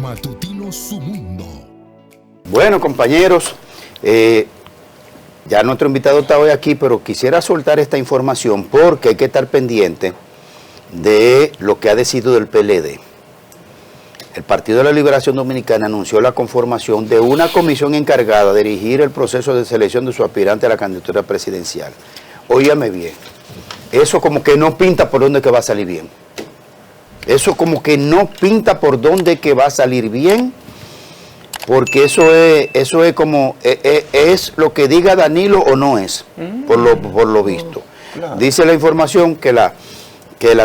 Matutino Su Mundo. Bueno, compañeros, ya nuestro invitado está hoy aquí, pero quisiera soltar esta información porque hay que estar pendiente de lo que ha decidido el PLD. El Partido de la Liberación Dominicana anunció la conformación de una comisión encargada de dirigir el proceso de selección de su aspirante a la candidatura presidencial. Óyame bien, eso como que no pinta por dónde que va a salir bien. Eso como que no pinta por dónde que va a salir bien, porque eso es como, es lo que diga Danilo o no es, por lo visto. Claro. Dice la información que la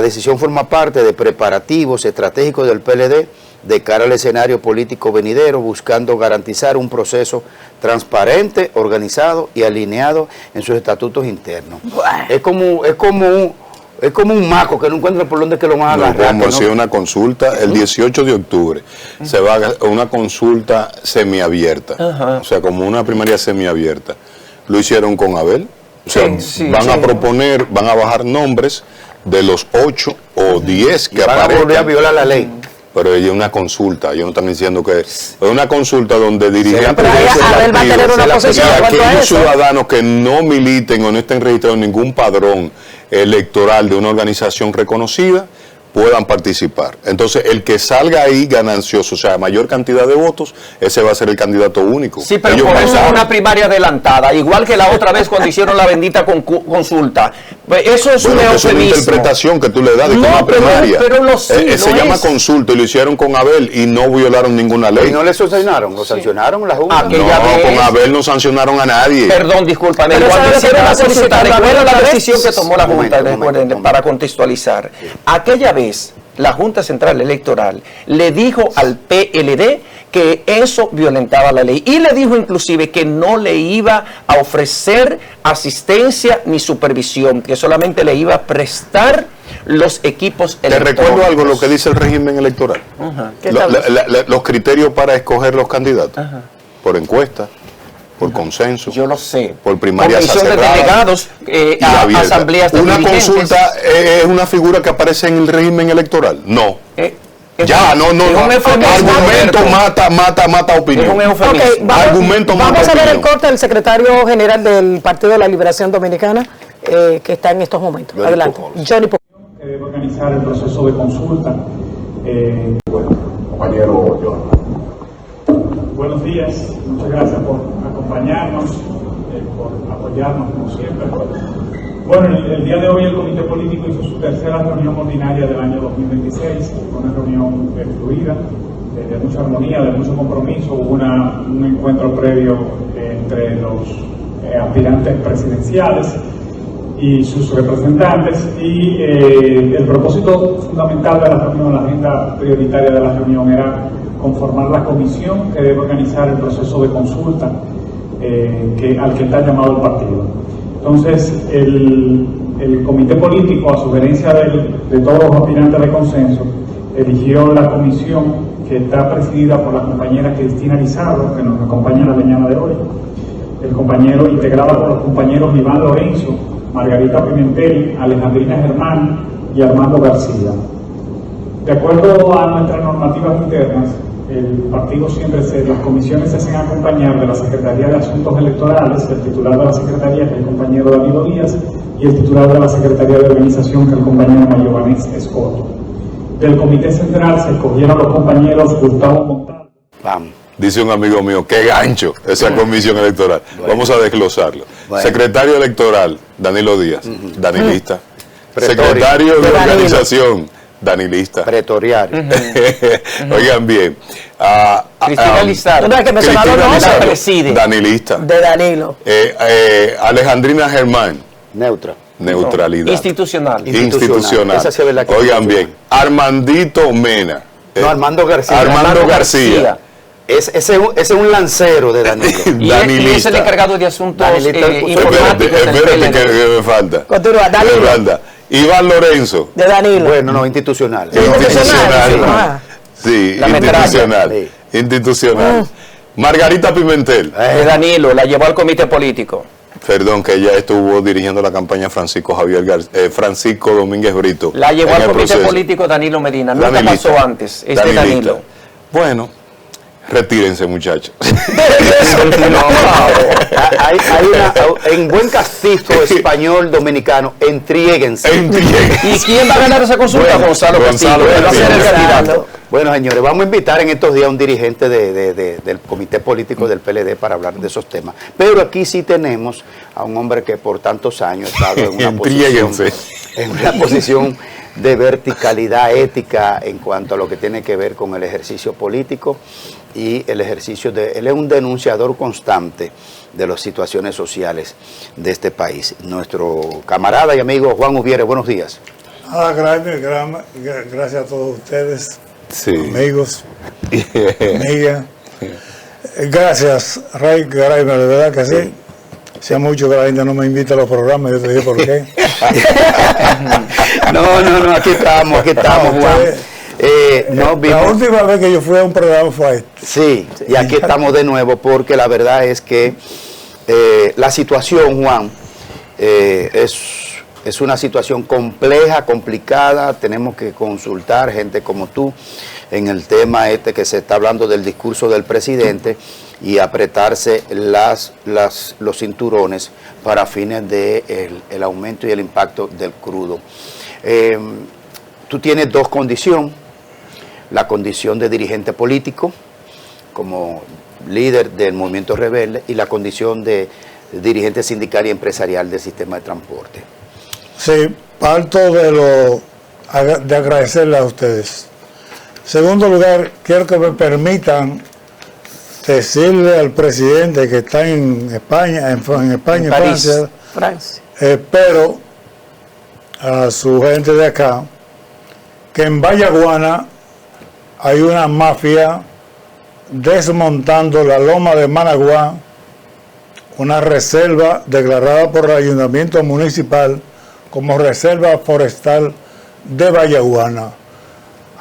decisión forma parte de preparativos estratégicos del PLD de cara al escenario político venidero, buscando garantizar un proceso transparente, organizado y alineado en sus estatutos internos. Es como un maco que no encuentra por dónde que lo van a agarrar. Vamos a hacer una consulta el 18 de octubre. Se va a una consulta semiabierta. O sea, como una primaria semiabierta. Lo hicieron con Abel. O sea, van a proponer, van a bajar nombres de los 8 o 10 que aparezcan. Van a volver a violar la ley. Pero es una consulta, ellos no están diciendo que es una consulta donde dirigentes y aquellos ciudadanos que no militen o no estén registrados en ningún padrón electoral de una organización reconocida puedan participar. Entonces, el que salga ahí ganancioso, o sea, mayor cantidad de votos, ese va a ser el candidato único. Sí, pero por eso es una primaria adelantada, igual que la otra vez cuando hicieron la bendita consulta. Eso es un eufemismo. Es una interpretación que tú le das de una primaria. Pero se llama consulta y lo hicieron con Abel y no violaron ninguna ley. ¿Y no le sancionaron? ¿Lo sancionaron la Junta? No, con Abel no sancionaron a nadie. Perdón, discúlpame. Cuando hicieron la solicitud, recuerda la decisión que tomó la Junta, para contextualizar. Aquella vez, la Junta Central Electoral le dijo al PLD que eso violentaba la ley y le dijo inclusive que no le iba a ofrecer asistencia ni supervisión, que solamente le iba a prestar los equipos electorales. Te recuerdo algo, lo que dice el régimen electoral. Los criterios para escoger los candidatos. Por encuesta, por consenso. Yo lo sé. Por primarias cerradas. De delegados, asambleas de ¿Una consulta es una figura que aparece en el régimen electoral? No. Argumento mata opinión. Vamos a ver el corte del secretario general del Partido de la Liberación Dominicana, que está en estos momentos. Adelante. Johnny Pocols. Debe organizar el proceso de consulta. Bueno, compañero John. Buenos días, muchas gracias por acompañarnos, por apoyarnos como siempre. Bueno, el día de hoy el Comité Político hizo su tercera reunión ordinaria del año 2026, una reunión fluida, de mucha armonía, de mucho compromiso. Hubo un encuentro previo entre los aspirantes presidenciales y sus representantes, y el propósito fundamental de la reunión, la agenda prioritaria de la reunión era conformar la comisión que debe organizar el proceso de consulta al que está llamado el partido. Entonces, el comité político, a sugerencia de todos los aspirantes de consenso, eligió la comisión que está presidida por la compañera Cristina Lizardo, que nos acompaña en la mañana de hoy, integrada por los compañeros Iván Lorenzo, Margarita Pimentel, Alejandrina Germán y Armando García. De acuerdo a nuestras normativas internas, el partido las comisiones se hacen acompañar de la Secretaría de Asuntos Electorales, el titular de la Secretaría, que es el compañero Danilo Díaz, y el titular de la Secretaría de Organización, que es el compañero Mayobanés Escoto. Del Comité Central se escogieron los compañeros Gustavo Montalvo. Dice un amigo mío, qué gancho esa comisión electoral. Vamos a desglosarlo. Secretario electoral, Danilo Díaz, danilista. Secretario de Organización, danilista. Pretoriario. Oigan bien. Cristina Lizardo. preside. Danilista. De Danilo. Alejandrina Germán. Neutralidad. Institucional. Esa sí es la que oigan bien. Armandito Mena. Armando García. Armando García. Ese es un lancero de Danilo. Y es el encargado de asuntos informáticos. Espérate que me falta. Continúa, Danilo. Iván Lorenzo. De Danilo. Bueno, no, institucional. Sí, institucional. Margarita Pimentel. De Danilo, la llevó al comité político. Perdón, que ella estuvo dirigiendo la campaña Francisco Domínguez Brito. La llevó al comité político Danilo Medina. Nunca pasó antes. Danilo. Bueno, retírense, muchachos. En buen castizo español dominicano, entriéguense. ¿Y quién va a ganar esa consulta? Bueno, Gonzalo Castillo. Gonzalo Él va a ser el Castillo. candidato. Bueno, señores, vamos a invitar en estos días a un dirigente del comité político del PLD para hablar de esos temas. Pero aquí sí tenemos a un hombre que por tantos años ha estado en una posición de verticalidad ética en cuanto a lo que tiene que ver con el ejercicio político y el ejercicio de... Él es un denunciador constante de las situaciones sociales de este país. Nuestro camarada y amigo Juan Ubiere, buenos días. Gracias a todos ustedes, Sí. amigos, amigas. Gracias, Ray Graeme, de verdad que sí. Sea mucho que la gente no me invita a los programas, yo te digo por qué. No, aquí estamos, Juan. La última vez que yo fui a un programa fue este. Sí, y aquí estamos de nuevo porque la verdad es que la situación, Juan, es una situación compleja, complicada. Tenemos que consultar gente como tú en el tema que se está hablando del discurso del presidente y apretarse los cinturones para fines del aumento y el impacto del crudo. Tú tienes dos condiciones: la condición de dirigente político como líder del movimiento rebelde y la condición de dirigente sindical y empresarial del sistema de transporte. Sí, parto de agradecerle a ustedes. Segundo lugar, quiero que me permitan decirle al presidente que está en España, en París. Francia, pero a su gente de acá, que en Vallaguana hay una mafia desmontando la loma de Managuá, una reserva declarada por el ayuntamiento municipal como reserva forestal de Vallaguana.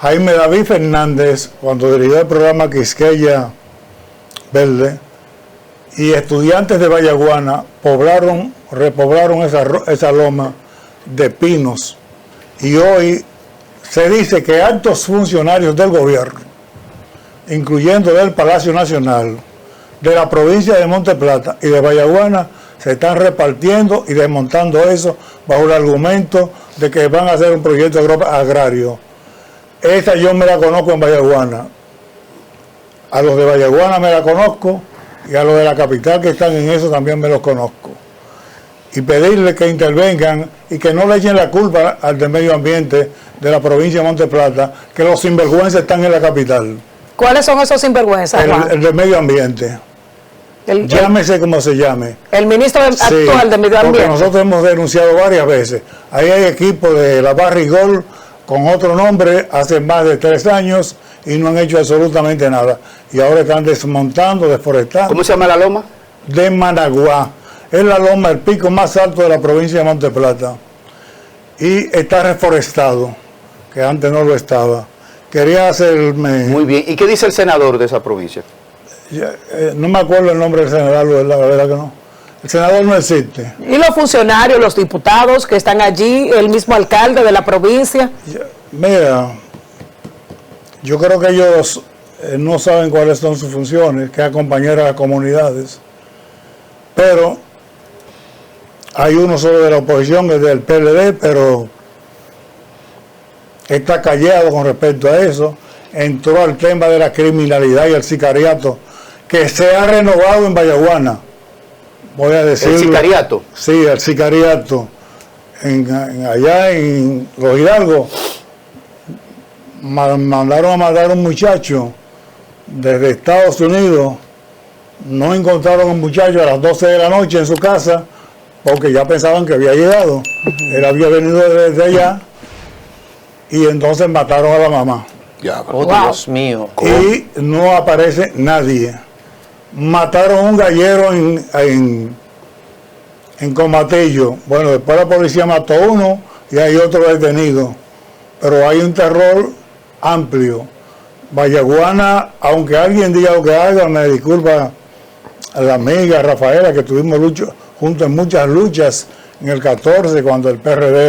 Jaime David Fernández, cuando dirigió el programa Quisqueya Verde, y estudiantes de Vallaguana repoblaron esa loma de pinos. Y hoy se dice que altos funcionarios del gobierno, incluyendo del Palacio Nacional, de la provincia de Monte Plata y de Vallaguana, se están repartiendo y desmontando eso bajo el argumento de que van a hacer un proyecto agrario. Esta yo me la conozco en Vallaguana. A los de Vallaguana me la conozco y a los de la capital que están en eso también me los conozco. Y pedirles que intervengan y que no le echen la culpa al de medio ambiente de la provincia de Monte Plata, que los sinvergüenzas están en la capital. ¿Cuáles son esos sinvergüenzas, Juan? El de medio ambiente. Llámese como se llame. El ministro actual de Medio Ambiente. Porque nosotros hemos denunciado varias veces. Ahí hay equipos de la Barrigol con otro nombre hace más de 3 años y no han hecho absolutamente nada. Y ahora están desmontando, deforestando. ¿Cómo se llama la loma? De Managuá. Es la loma, el pico más alto de la provincia de Monte Plata. Y está reforestado, que antes no lo estaba. Quería hacerme... Muy bien. ¿Y qué dice el senador de esa provincia? No me acuerdo el nombre del senador, la verdad que no. El senador no existe. ¿Y los funcionarios, los diputados que están allí, el mismo alcalde de la provincia? Mira, yo creo que ellos no saben cuáles son sus funciones, que acompañar a las comunidades. Pero hay uno solo de la oposición, que es del PLD, pero está callado con respecto a eso. Entró al tema de la criminalidad y el sicariato, que se ha renovado en Vallaguana. Voy a decir. ¿El sicariato? Sí, el sicariato. Allá en Los Hidalgos mandaron a matar a un muchacho desde Estados Unidos. No encontraron a un muchacho a las 12 de la noche en su casa porque ya pensaban que había llegado. Él había venido desde allá y entonces mataron a la mamá. Oh, Dios mío. Y no aparece nadie. Mataron a un gallero en Comatillo. Bueno, después la policía mató a uno y hay otro detenido. Pero hay un terror amplio. Vallaguana, aunque alguien diga lo que haga, me disculpa a la amiga Rafaela, que estuvimos juntos en muchas luchas en el 14, cuando el PRD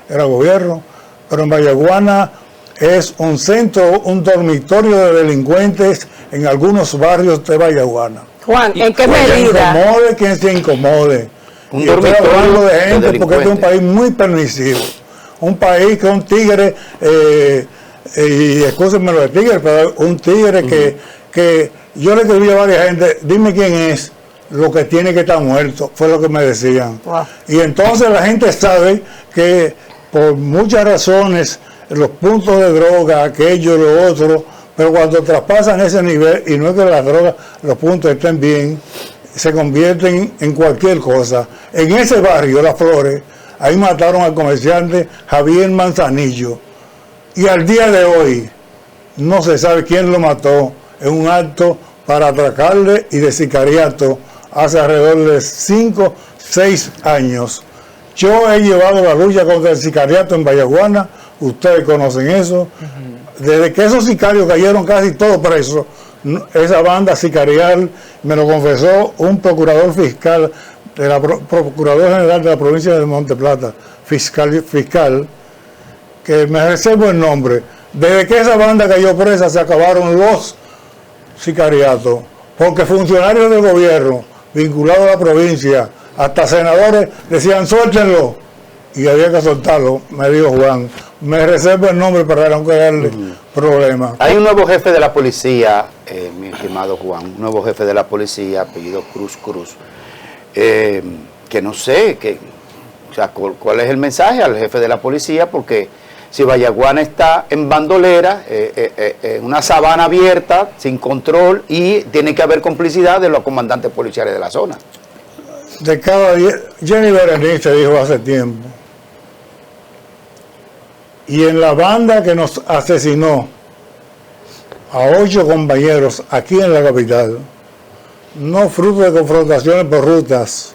era gobierno. Pero en Vallaguana es un centro, un dormitorio de delincuentes en algunos barrios de Vallaguana. Juan, ¿en qué Quien medida? incomode, quien se incomode. Un Y estoy dormitorio hablando de gente de porque este es un delincuentes. país muy permisivo. Un país que un tigre, y excúsenme lo de tigre, pero un tigre que yo le escribí a varias gente, dime quién es, lo que tiene que estar muerto, fue lo que me decían. Wow. Y entonces la gente sabe que por muchas razones, los puntos de droga, aquello, lo otro, pero cuando traspasan ese nivel, y no es que las drogas, los puntos estén bien, se convierten en cualquier cosa. En ese barrio, Las Flores, ahí mataron al comerciante Javier Manzanillo. Y al día de hoy, no se sabe quién lo mató en un acto para atracarle y de sicariato hace alrededor de 5, 6 años. Yo he llevado la lucha contra el sicariato en Vallaguana, ustedes conocen eso. Desde que esos sicarios cayeron casi todos presos, esa banda sicarial, me lo confesó un procurador fiscal, procurador general de la provincia de Monte Plata, fiscal, que me reservo el nombre. Desde que esa banda cayó presa se acabaron los sicariatos, porque funcionarios del gobierno vinculados a la provincia, hasta senadores, decían suéltenlo, y había que soltarlo, me dijo Juan. Me reservo el nombre para no crearle problemas. Hay un nuevo jefe de la policía, mi estimado Juan, un nuevo jefe de la policía, apellido Cruz, que no sé, o sea, cuál es el mensaje al jefe de la policía, porque si Vallaguana está en bandolera, una sabana abierta, sin control, y tiene que haber complicidad de los comandantes policiales de la zona. De cada día, Jenny Berenice dijo hace tiempo, y en la banda que nos asesinó a 8 compañeros aquí en la capital, no fruto de confrontaciones por rutas,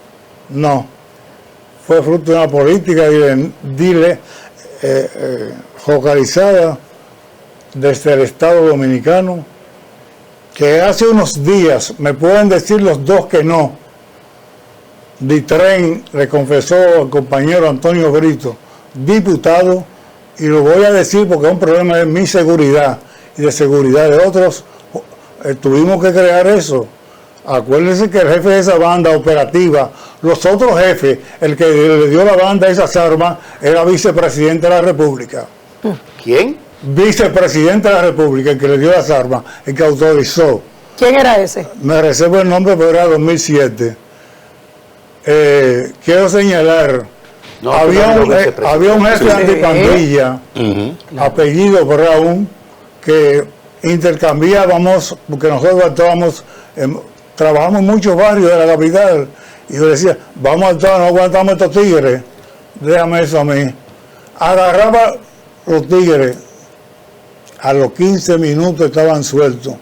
no, fue fruto de una política focalizada desde el Estado Dominicano, que hace unos días, me pueden decir los dos que no, Ditren le confesó al compañero Antonio Brito, diputado, y lo voy a decir porque es un problema de mi seguridad y de seguridad de otros, tuvimos que crear eso. Acuérdense que el jefe de esa banda operativa, los otros jefes, el que le dio la banda a esas armas, era vicepresidente de la República. ¿Quién? Vicepresidente de la República, el que le dio las armas, el que autorizó. ¿Quién era ese? Me reservo el nombre, pero era 2007. Quiero señalar, No, había un jefe Sí. antipandilla, apellido Brown, que intercambiábamos, porque nosotros trabajamos en muchos barrios de la capital, y yo decía, vamos a actuar, no aguantamos estos tigres, déjame eso a mí. Agarraba los tigres, a los 15 minutos estaban sueltos.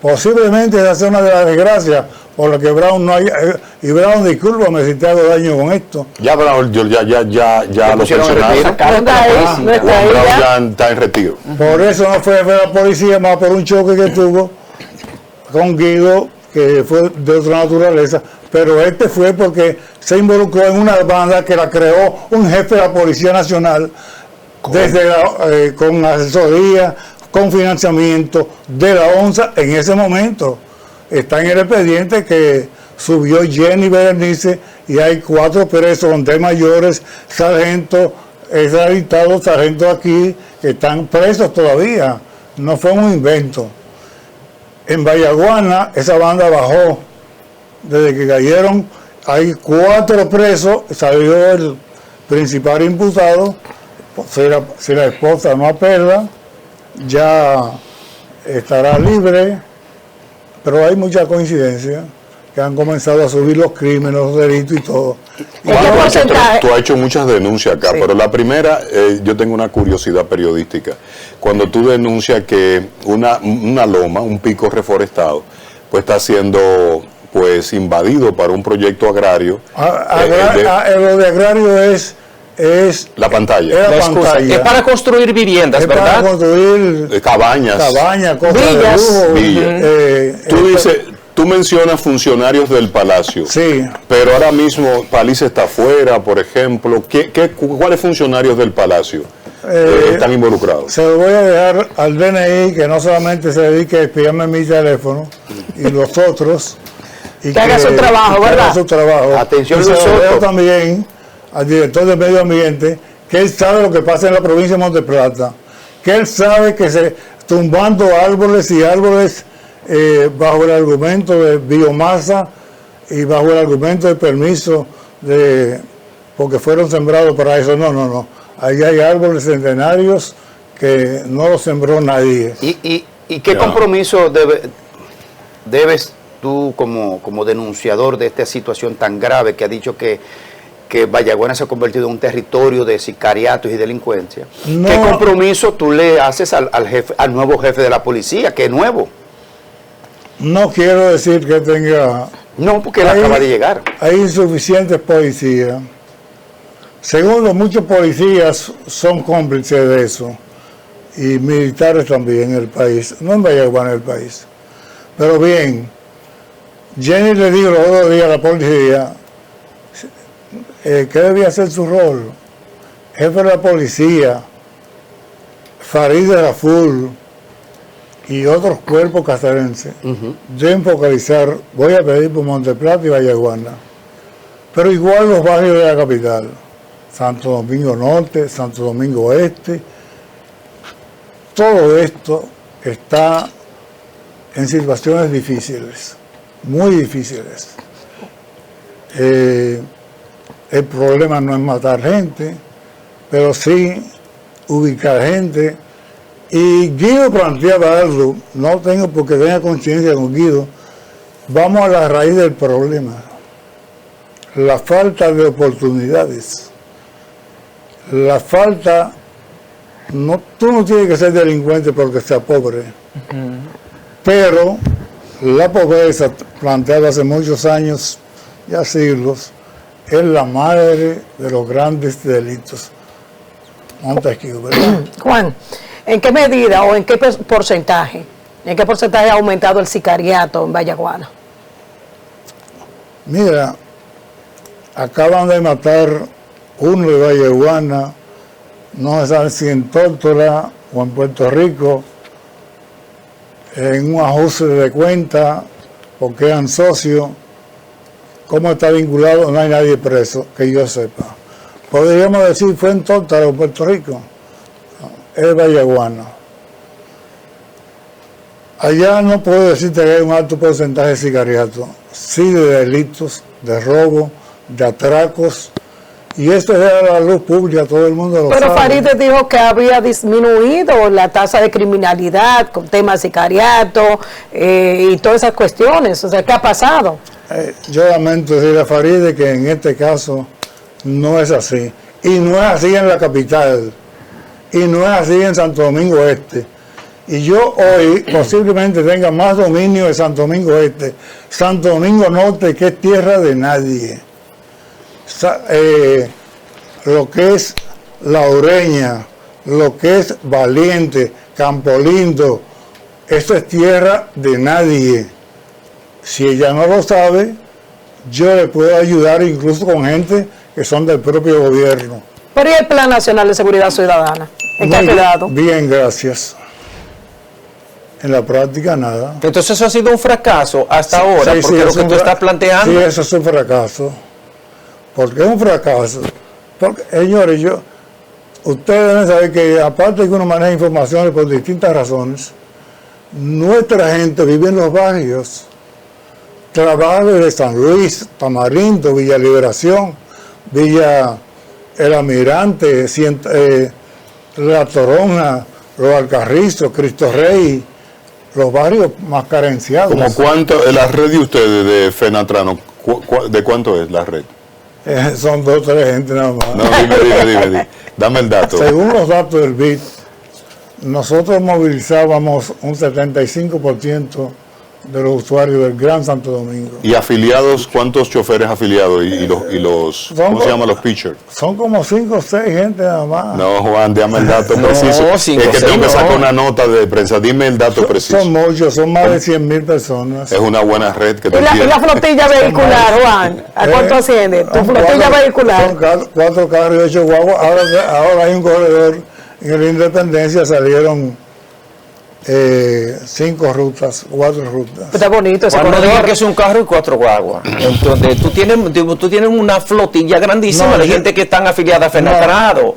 Posiblemente esa es una de las desgracias por la que Brown no haya, y Brown, discúlpame si te hago daño con esto. Ya Brown, ya lo pusieron en pensionaron. retiro. No está ahí, no está ahí Brown ya. ya está en retiro. Por eso no fue la policía, más por un choque que tuvo con Guido, que fue de otra naturaleza, pero este fue porque se involucró en una banda que la creó un jefe de la Policía Nacional, con asesoría, con financiamiento de la ONSA en ese momento. Está en el expediente que subió Jenny Berenice y hay 4 presos de mayores, sargentos, extraditados, sargentos aquí, que están presos todavía. No fue un invento. En Vallaguana esa banda bajó. Desde que cayeron hay 4 presos, salió el principal imputado. Si la esposa no apela, ya estará libre. Pero hay mucha coincidencia que han comenzado a subir los crímenes, los delitos y todo. ¿En qué porcentaje? Tú has hecho muchas denuncias acá, Sí. pero la primera, yo tengo una curiosidad periodística. Cuando tú denuncias que una loma, un pico reforestado, pues está siendo invadido para un proyecto agrario. Lo de agrario es La pantalla. la La excusa. pantalla. Es para construir viviendas, Es para ¿verdad? construir Cabañas. cosas Villas. de lujo. Tú mencionas funcionarios del Palacio. Sí. Pero ahora mismo Paliza está afuera, por ejemplo. ¿Cuáles funcionarios del Palacio están involucrados. Se lo voy a dejar al DNI, que no solamente se dedique a espiarme mi teléfono, y los otros. Y que haga su trabajo, ¿verdad? Haga su trabajo. Atención, y se Luis lo dejo Soto. también al director de Medio Ambiente, que él sabe lo que pasa en la provincia de Monteplata, que él sabe que se tumbando árboles y árboles bajo el argumento de biomasa y bajo el argumento de permiso porque fueron sembrados para eso. No. Ahí hay árboles centenarios que no los sembró nadie. ¿Y qué compromiso debes tú como denunciador de esta situación tan grave que ha dicho que Vallaguana se ha convertido en un territorio de sicariatos y delincuencia? No. ¿Qué compromiso tú le haces al nuevo jefe de la policía, que es nuevo? No quiero decir que tenga... No, porque él acaba de llegar. Hay insuficientes policías. Segundo, muchos policías son cómplices de eso. Y militares también en el país. No en Vallaguana, en el país. Pero bien, Jenny le dijo los otros días a la policía ¿qué debía ser su rol? Jefe de la policía, Farid Raful y otros cuerpos casarenses, deben focalizar, voy a pedir por Monteplata y Vallaguana, pero igual los barrios de la capital, Santo Domingo Norte, Santo Domingo Este, todo esto está en situaciones difíciles, muy difíciles. El problema no es matar gente, pero sí ubicar gente. Y Guido planteaba algo, no tengo por qué tener conciencia con Guido, vamos a la raíz del problema, la falta de oportunidades, la falta, tú no tienes que ser delincuente porque seas pobre, pero la pobreza planteada hace muchos años, ya siglos, es la madre de los grandes delitos. Montesquieu, ¿verdad? Juan, ¿en qué medida o en qué porcentaje ha aumentado el sicariato en Vallaguana? Mira, acaban de matar uno de Vallaguana, no se sabe si en Tórtola o en Puerto Rico, en un ajuste de cuenta, porque eran socios. ¿Cómo está vinculado? No hay nadie preso, que yo sepa. Podríamos decir, fue en Tórtola o Puerto Rico. Es Vallaguana. Allá no puedo decirte que hay un alto porcentaje de sicariato, sí de delitos, de robo, de atracos, y esto es a la luz pública, todo el mundo lo sabe. Pero Farid dijo que había disminuido la tasa de criminalidad con temas de sicariato y todas esas cuestiones. O sea, ¿qué ha pasado? Yo lamento decirle a Farid que en este caso no es así. Y no es así en la capital. Y no es así en Santo Domingo Este. Y yo hoy posiblemente tenga más dominio de Santo Domingo Este. Santo Domingo Norte, que es tierra de nadie. Lo que es La Ureña, lo que es Valiente, Campo Lindo, esto es tierra de nadie. Si ella no lo sabe, yo le puedo ayudar incluso con gente que son del propio gobierno. Pero ¿y el Plan Nacional de Seguridad Ciudadana? ¿En qué ha quedado? Bien, gracias. En la práctica nada. Entonces eso ha sido un fracaso hasta ahora, Sí, porque lo que tú estás planteando... Sí, eso es un fracaso. ¿Por qué es un fracaso? Porque, señores, ustedes deben saber que aparte de que uno maneja informaciones por distintas razones, nuestra gente vive en los barrios. Trabaja desde San Luis, Tamarindo, Villa Liberación, Villa El Almirante, La Toronja, Los Alcarrizos, Cristo Rey, los barrios más carenciados. ¿Como cuánto, la red de ustedes de Fenatrano, de cuánto es la red? Son 2 o 3 gente nada más. No, dime. Dame el dato. Según los datos del BID, nosotros movilizábamos un 75% de los usuarios del Gran Santo Domingo. ¿Y afiliados? ¿Cuántos choferes afiliados? ¿Y los ¿cómo se llaman los pitchers? Son como 5 o 6 gente nada más. No, Juan, dame el dato preciso. No, es que tengo que sacar una nota de prensa. Dime el dato preciso. Son muchos, son más de 100,000 personas. Es una buena red que te ¿Y la flotilla vehicular, Juan? ¿A cuánto asciende? ¿Tu flotilla vehicular? Son 4 carros y 8 guaguas. Ahora hay un corredor en la Independencia salieron 5 rutas, 4 rutas. Está bonito ese Cuando diga corredor. que es un carro y 4 guaguas. Entonces, tú tienes una flotilla grandísima No, de yo- gente que están afiliada a Fenatrano.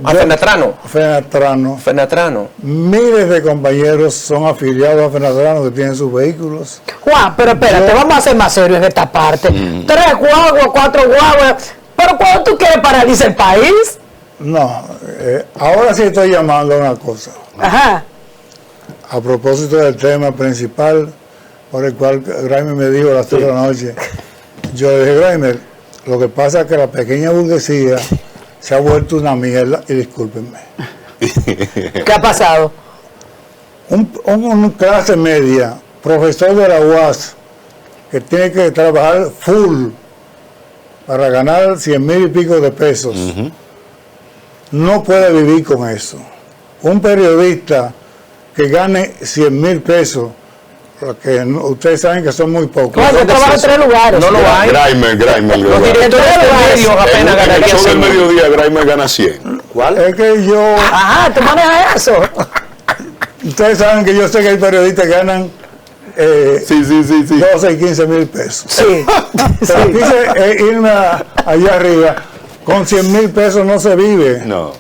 Fenatrano. Miles de compañeros son afiliados a Fenatrano que tienen sus vehículos. Juan, pero espérate, vamos a ser más serios en esta parte. 3 guaguas, 4 guaguas. Pero cuando tú quieres paralizar el país. No, ahora sí estoy llamando a una cosa. Ajá. A propósito del tema principal por el cual Graimer me dijo a las 3 de la noche, yo le dije, Graimer, lo que pasa es que la pequeña burguesía se ha vuelto una mierda, y discúlpenme. ¿Qué ha pasado? Un clase media, profesor de la UAS, que tiene que trabajar full para ganar 100,000 y pico de pesos, no puede vivir con eso. Un periodista que gane 100,000 pesos, que ustedes saben que son muy pocos. Juan, yo trabajo en 3 lugares. No lo hay. Graimer. Los directores de medios apenas En el ganarían show del 100,000. mediodía, Graimer gana 100. ¿Cuál? Es que yo, Ajá, tú manejas eso. ustedes saben que yo sé que hay periodistas que ganan Sí. 12 y 15,000 pesos. Sí. Pero quise irme allá arriba, con 100,000 pesos no se vive. No.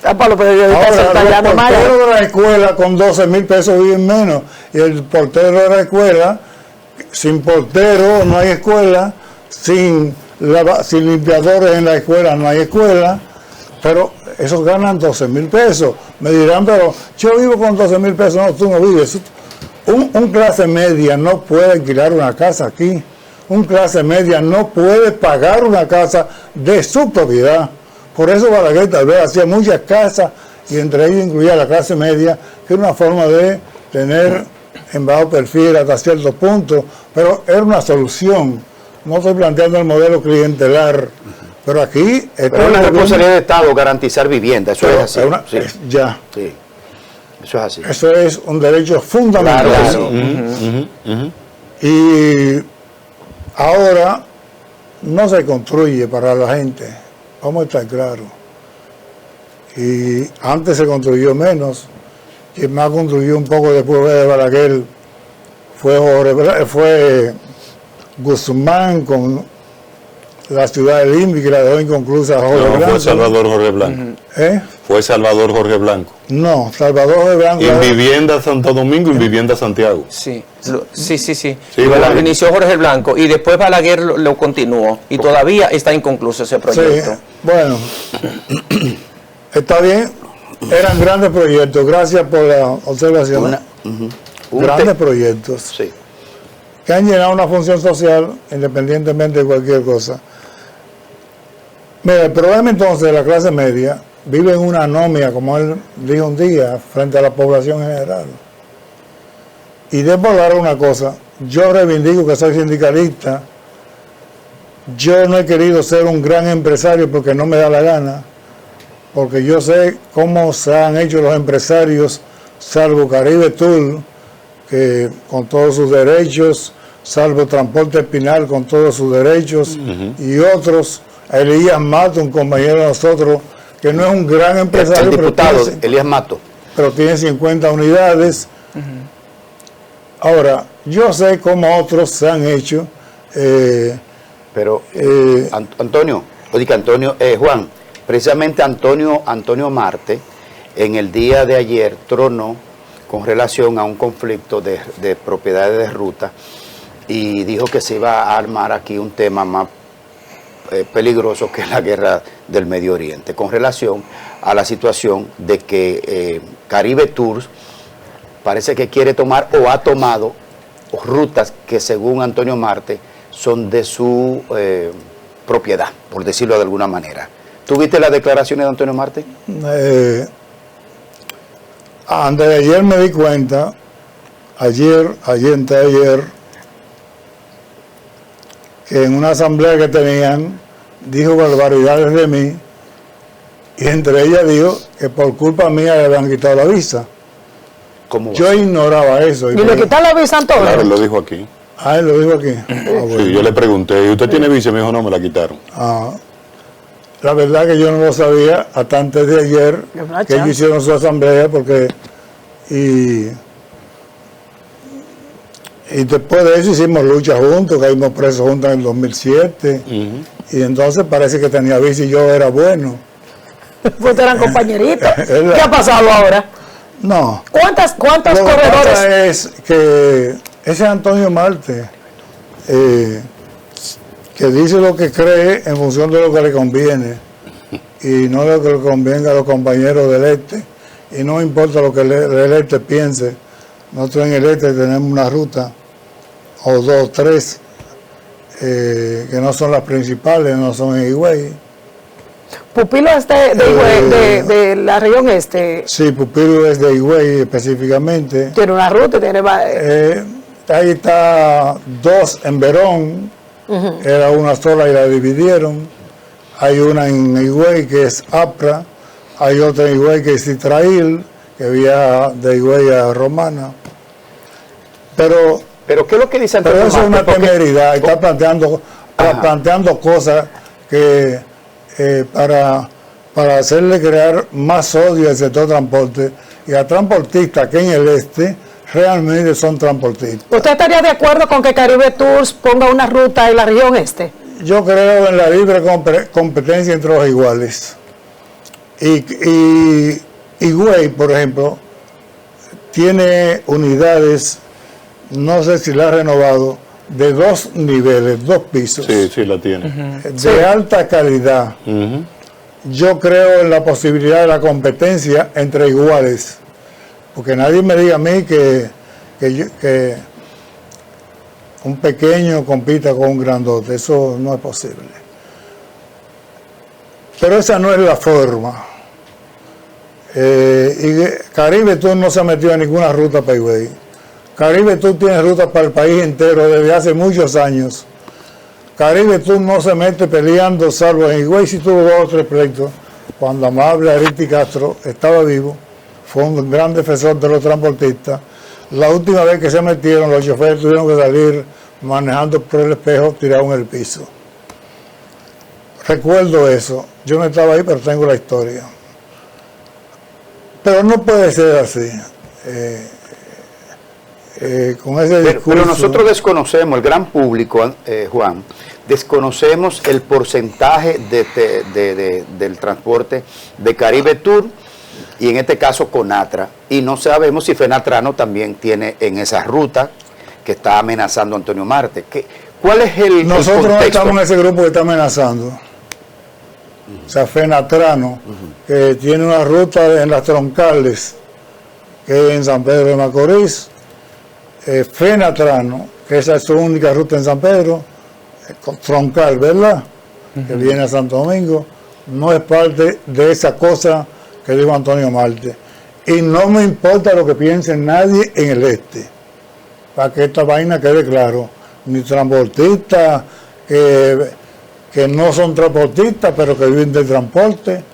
Para los periodistas se está Ahora, dando los mal. porteros de la escuela con 12,000 pesos viven menos. Y el portero de la escuela, sin portero no hay escuela, sin limpiadores en la escuela no hay escuela, pero esos ganan 12,000 pesos. Me dirán, pero yo vivo con 12,000 pesos. No, tú no vives. Un clase media no puede alquilar una casa aquí. Un clase media no puede pagar una casa de su propiedad. Por eso Balaguer tal vez hacía muchas casas y entre ellas incluía la clase media, que era una forma de tener en bajo perfil hasta cierto punto, pero era una solución. No estoy planteando el modelo clientelar, pero aquí... Pero es una responsabilidad del Estado garantizar vivienda, eso es así. Sí, Ya, sí. Eso es así. eso es un derecho fundamental. Claro. Y ahora no se construye para la gente, vamos a estar claros. Y antes se construyó menos. Quien más construyó un poco después de Balaguer fue Guzmán con la ciudad del INVI, que la dejó inconclusa a Jorge No, Blanco. fue Salvador Jorge Blanco. ¿Eh? Fue Salvador Jorge Blanco. No, Salvador Jorge Blanco. En Vivienda Santo Domingo y Vivienda Santiago. Sí. Sí, Lo Balaguer. inició Jorge Blanco y después Balaguer lo continuó y todavía está inconcluso ese Sí, proyecto. bueno, está bien, eran grandes proyectos, gracias por la observación. Grandes proyectos Sí. que han llenado una función social independientemente de cualquier cosa. Mira, el problema entonces de la clase media vive en una anomia, como él dijo un día, frente a la población general. Y debo hablar una cosa, yo reivindico que soy sindicalista, yo no he querido ser un gran empresario porque no me da la gana, porque yo sé cómo se han hecho los empresarios, salvo Caribe Tour, que con todos sus derechos, salvo Transporte Espinal con todos sus derechos, y otros, Elías Mato, un compañero de nosotros, que no es un gran empresario, El diputado pero Elías Mato. tiene 50 unidades. Ahora, yo sé cómo otros se han hecho. Pero Juan, precisamente Antonio Marte, en el día de ayer tronó con relación a un conflicto de propiedades de ruta y dijo que se iba a armar aquí un tema más peligroso que la guerra del Medio Oriente, con relación a la situación de que Caribe Tours parece que quiere tomar o ha tomado rutas que según Antonio Marte son de su propiedad, por decirlo de alguna manera. ¿Tú viste las declaraciones de Antonio Marte? Antes de ayer me di cuenta, ayer, que en una asamblea que tenían, dijo barbaridades de mí, y entre ellas dijo que por culpa mía le habían quitado la visa. ¿Cómo va? Yo ignoraba eso. ¿Y le quitaron la visa a Antonio? Claro, él lo dijo aquí. Ah, él lo dijo aquí. Ah, bueno. Sí, yo le pregunté, ¿y usted tiene visa? Y me dijo, no, me la quitaron. Ah. La verdad que yo no lo sabía hasta antes de ayer que ellos hicieron su asamblea, porque y después de eso hicimos lucha juntos, caímos presos juntos en el 2007 y entonces parece que tenía vicio y yo era bueno. Pues eran compañeritos. ¿Qué ha pasado ahora? No. ¿Cuántos corredores? Lo que pasa es que ese Antonio Marte, que dice lo que cree en función de lo que le conviene y no lo que le convenga a los compañeros del este, y no importa lo que el este piense. Nosotros en el este tenemos una ruta o dos, tres que no son las principales, no son en Higüey. Pupilo es de la región este. Sí, Pupilo es de Higüey específicamente. Tiene una ruta, tiene... ahí está dos en Verón, era una sola y la dividieron. Hay una en Higüey que es APRA, hay otra en Higüey que es Citrail, que viaja de Higüey a Romana. Pero ¿qué es lo que dice Antonio Pero eso es Marte? una temeridad, está planteando cosas que para hacerle crear más odio al sector transporte y a transportistas que en el este realmente son transportistas. ¿Usted estaría de acuerdo con que Caribe Tours ponga una ruta en la región este? Yo creo en la libre competencia entre los iguales. Y Higüey, por ejemplo, tiene unidades, no sé si la ha renovado, de 2 niveles, 2 pisos. Sí, sí, la tiene. De alta calidad. Yo creo en la posibilidad de la competencia entre iguales. Porque nadie me diga a mí que un pequeño compita con un grandote. Eso no es posible. Pero esa no es la forma. Y Caribe Tour no se ha metido en ninguna ruta para Higüey. Caribe Tour tiene rutas para el país entero desde hace muchos años. Caribe Tour no se mete peleando, salvo en Higüey si tuvo 2 o 3 pleitos. Cuando Amable Aristi Castro estaba vivo, fue un gran defensor de los transportistas. La última vez que se metieron, los choferes tuvieron que salir manejando por el espejo, tirados en el piso. Recuerdo eso. Yo no estaba ahí, pero tengo la historia. Pero no puede ser así. Con ese discurso. Pero nosotros desconocemos, el gran público, Juan, desconocemos el porcentaje del transporte de Caribe Tour y en este caso Conatra. Y no sabemos si Fenatrano también tiene en esa ruta que está amenazando a Antonio Marte. ¿Cuál es el Nosotros no contexto? estamos en ese grupo que está amenazando. O sea, Fenatrano, que tiene una ruta en las troncales, que es en San Pedro de Macorís. Fenatrano, que esa es su única ruta en San Pedro, troncal, ¿verdad? Que viene a Santo Domingo, no es parte de esa cosa que dijo Antonio Marte. Y no me importa lo que piense nadie en el este, para que esta vaina quede claro. Ni transportistas que no son transportistas, pero que viven del transporte,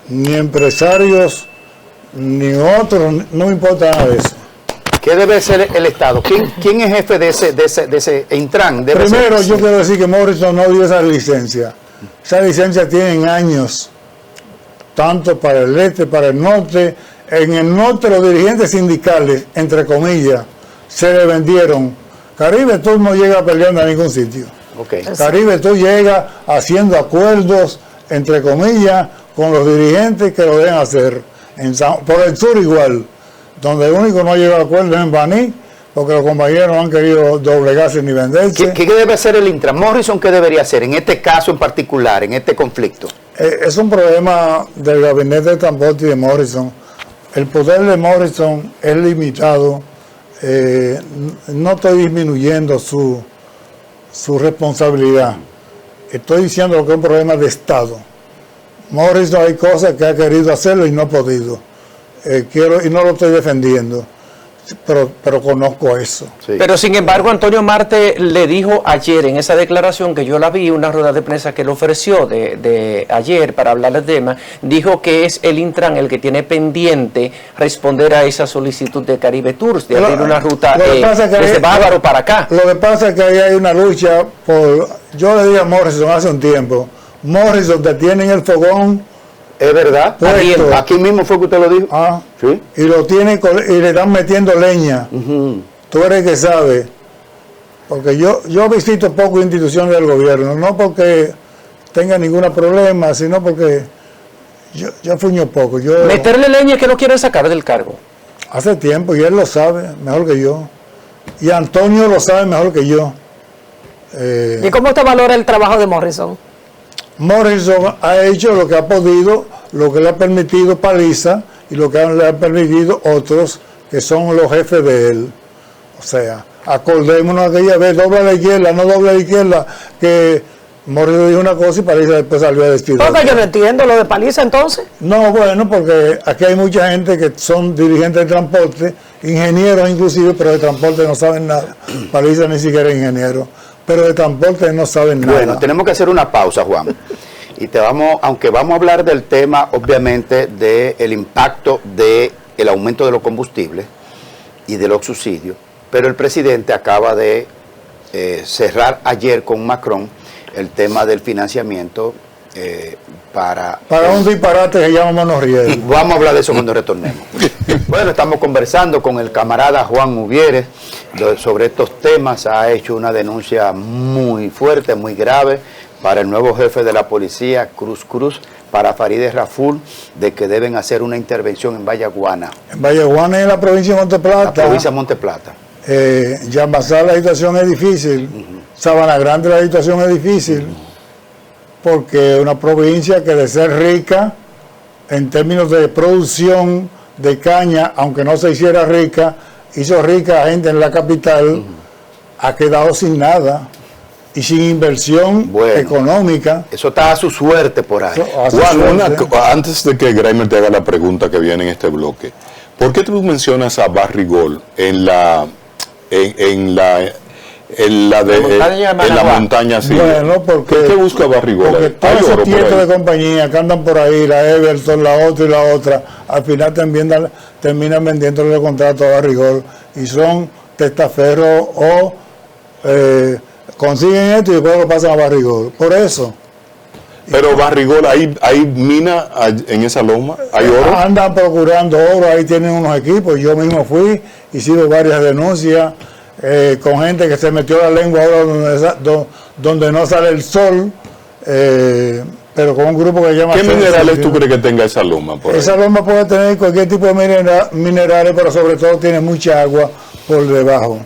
ni empresarios, ni otros, no me importa nada de eso. ¿Qué debe ser el Estado? ¿Quién es jefe de ese Intran? Primero, yo quiero decir que Morrison no dio esa licencia. Esa licencia tienen años, tanto para el este, para el norte. En el norte los dirigentes sindicales, entre comillas, se le vendieron. Caribe Tour no llega peleando a ningún sitio. Okay. Caribe Tour llega haciendo acuerdos, entre comillas, con los dirigentes que lo deben hacer. Por el sur igual, donde el único no llega a acuerdo es en Baní, porque los compañeros no han querido doblegarse ni venderse. ¿Qué debe hacer el Intran? Morrison, ¿qué debería hacer en este caso en particular, en este conflicto? Es un problema del gabinete de transporte y de Morrison. El poder de Morrison es limitado. No estoy disminuyendo su responsabilidad. Estoy diciendo lo que es un problema de Estado. Morrison hay cosas que ha querido hacerlo y no ha podido. Y no lo estoy defendiendo. pero conozco eso. Sí. Pero sin embargo, Antonio Marte le dijo ayer en esa declaración, que yo la vi, una rueda de prensa que le ofreció de ayer para hablar del tema, dijo que es el Intran el que tiene pendiente responder a esa solicitud de Caribe Tours, de abrir una ruta desde Bávaro para acá. Lo que pasa es que ahí hay una lucha por... Yo le dije a Morrison hace un tiempo, Morrison te tiene en el fogón. Es verdad, aquí mismo fue que usted lo dijo. ¿Sí? Y lo tienen y le están metiendo leña. Tú eres el que sabe. Porque yo visito poco instituciones del gobierno, no porque tenga ningún problema, sino porque yo fuño poco. Meterle leña que no quieren sacar del cargo. Hace tiempo, y él lo sabe mejor que yo. Y Antonio lo sabe mejor que yo. ¿Y cómo usted valora el trabajo de Morrison? Morrison ha hecho lo que ha podido, lo que le ha permitido Paliza y lo que le ha permitido otros que son los jefes de él. O sea, acordémonos aquella vez, doble a la izquierda, no doble a la izquierda, que Morrison dijo una cosa y Paliza después salió a decir otra. Porque yo no entiendo lo de Paliza entonces. No, bueno, porque aquí hay mucha gente que son dirigentes de transporte, ingenieros inclusive, pero de transporte no saben nada. Paliza ni siquiera es ingeniero. Pero de transporte no saben nada. Bueno, tenemos que hacer una pausa, Juan. Y aunque vamos a hablar del tema, obviamente, del impacto del aumento de los combustibles y de los subsidios, pero el presidente acaba de cerrar ayer con Macron el tema del financiamiento para un disparate que llama monorriel. Y vamos a hablar de eso cuando retornemos. Bueno, estamos conversando con el camarada Juan Uvieres sobre estos temas. Ha hecho una denuncia muy fuerte, muy grave para el nuevo jefe de la policía, Cruz, para Farideh Raful, de que deben hacer una intervención en Vallaguana. En Vallaguana, en la provincia de Monteplata. La provincia de Monteplata. Yamasá, la situación es difícil. Sabana Grande, la situación es difícil. Porque una provincia que de ser rica en términos de producción de caña, aunque no se hiciera rica, hizo rica a gente en la capital, ha quedado sin nada y sin inversión económica. Eso está a su suerte por ahí. Juan, antes de que Graimer te haga la pregunta que viene en este bloque, ¿por qué tú mencionas a Barrigol en la montaña sí? Bueno, porque ¿qué busca Barrigol? Porque todos esos tietos de compañía que andan por ahí, la Everton, la otra y la otra, al final terminan vendiéndole el contrato a Barrigol y son testaferros o consiguen esto y después lo pasan a Barrigol. Por eso. Pero Barrigol, ¿hay mina en esa loma? ¿Hay oro? Andan procurando oro, ahí tienen unos equipos. Yo mismo fui, hicimos varias denuncias con gente que se metió la lengua ahora donde no sale el sol, pero con un grupo que se llama... ¿Qué minerales tú crees que tenga esa loma? Esa loma puede tener cualquier tipo de minerales, pero sobre todo tiene mucha agua por debajo.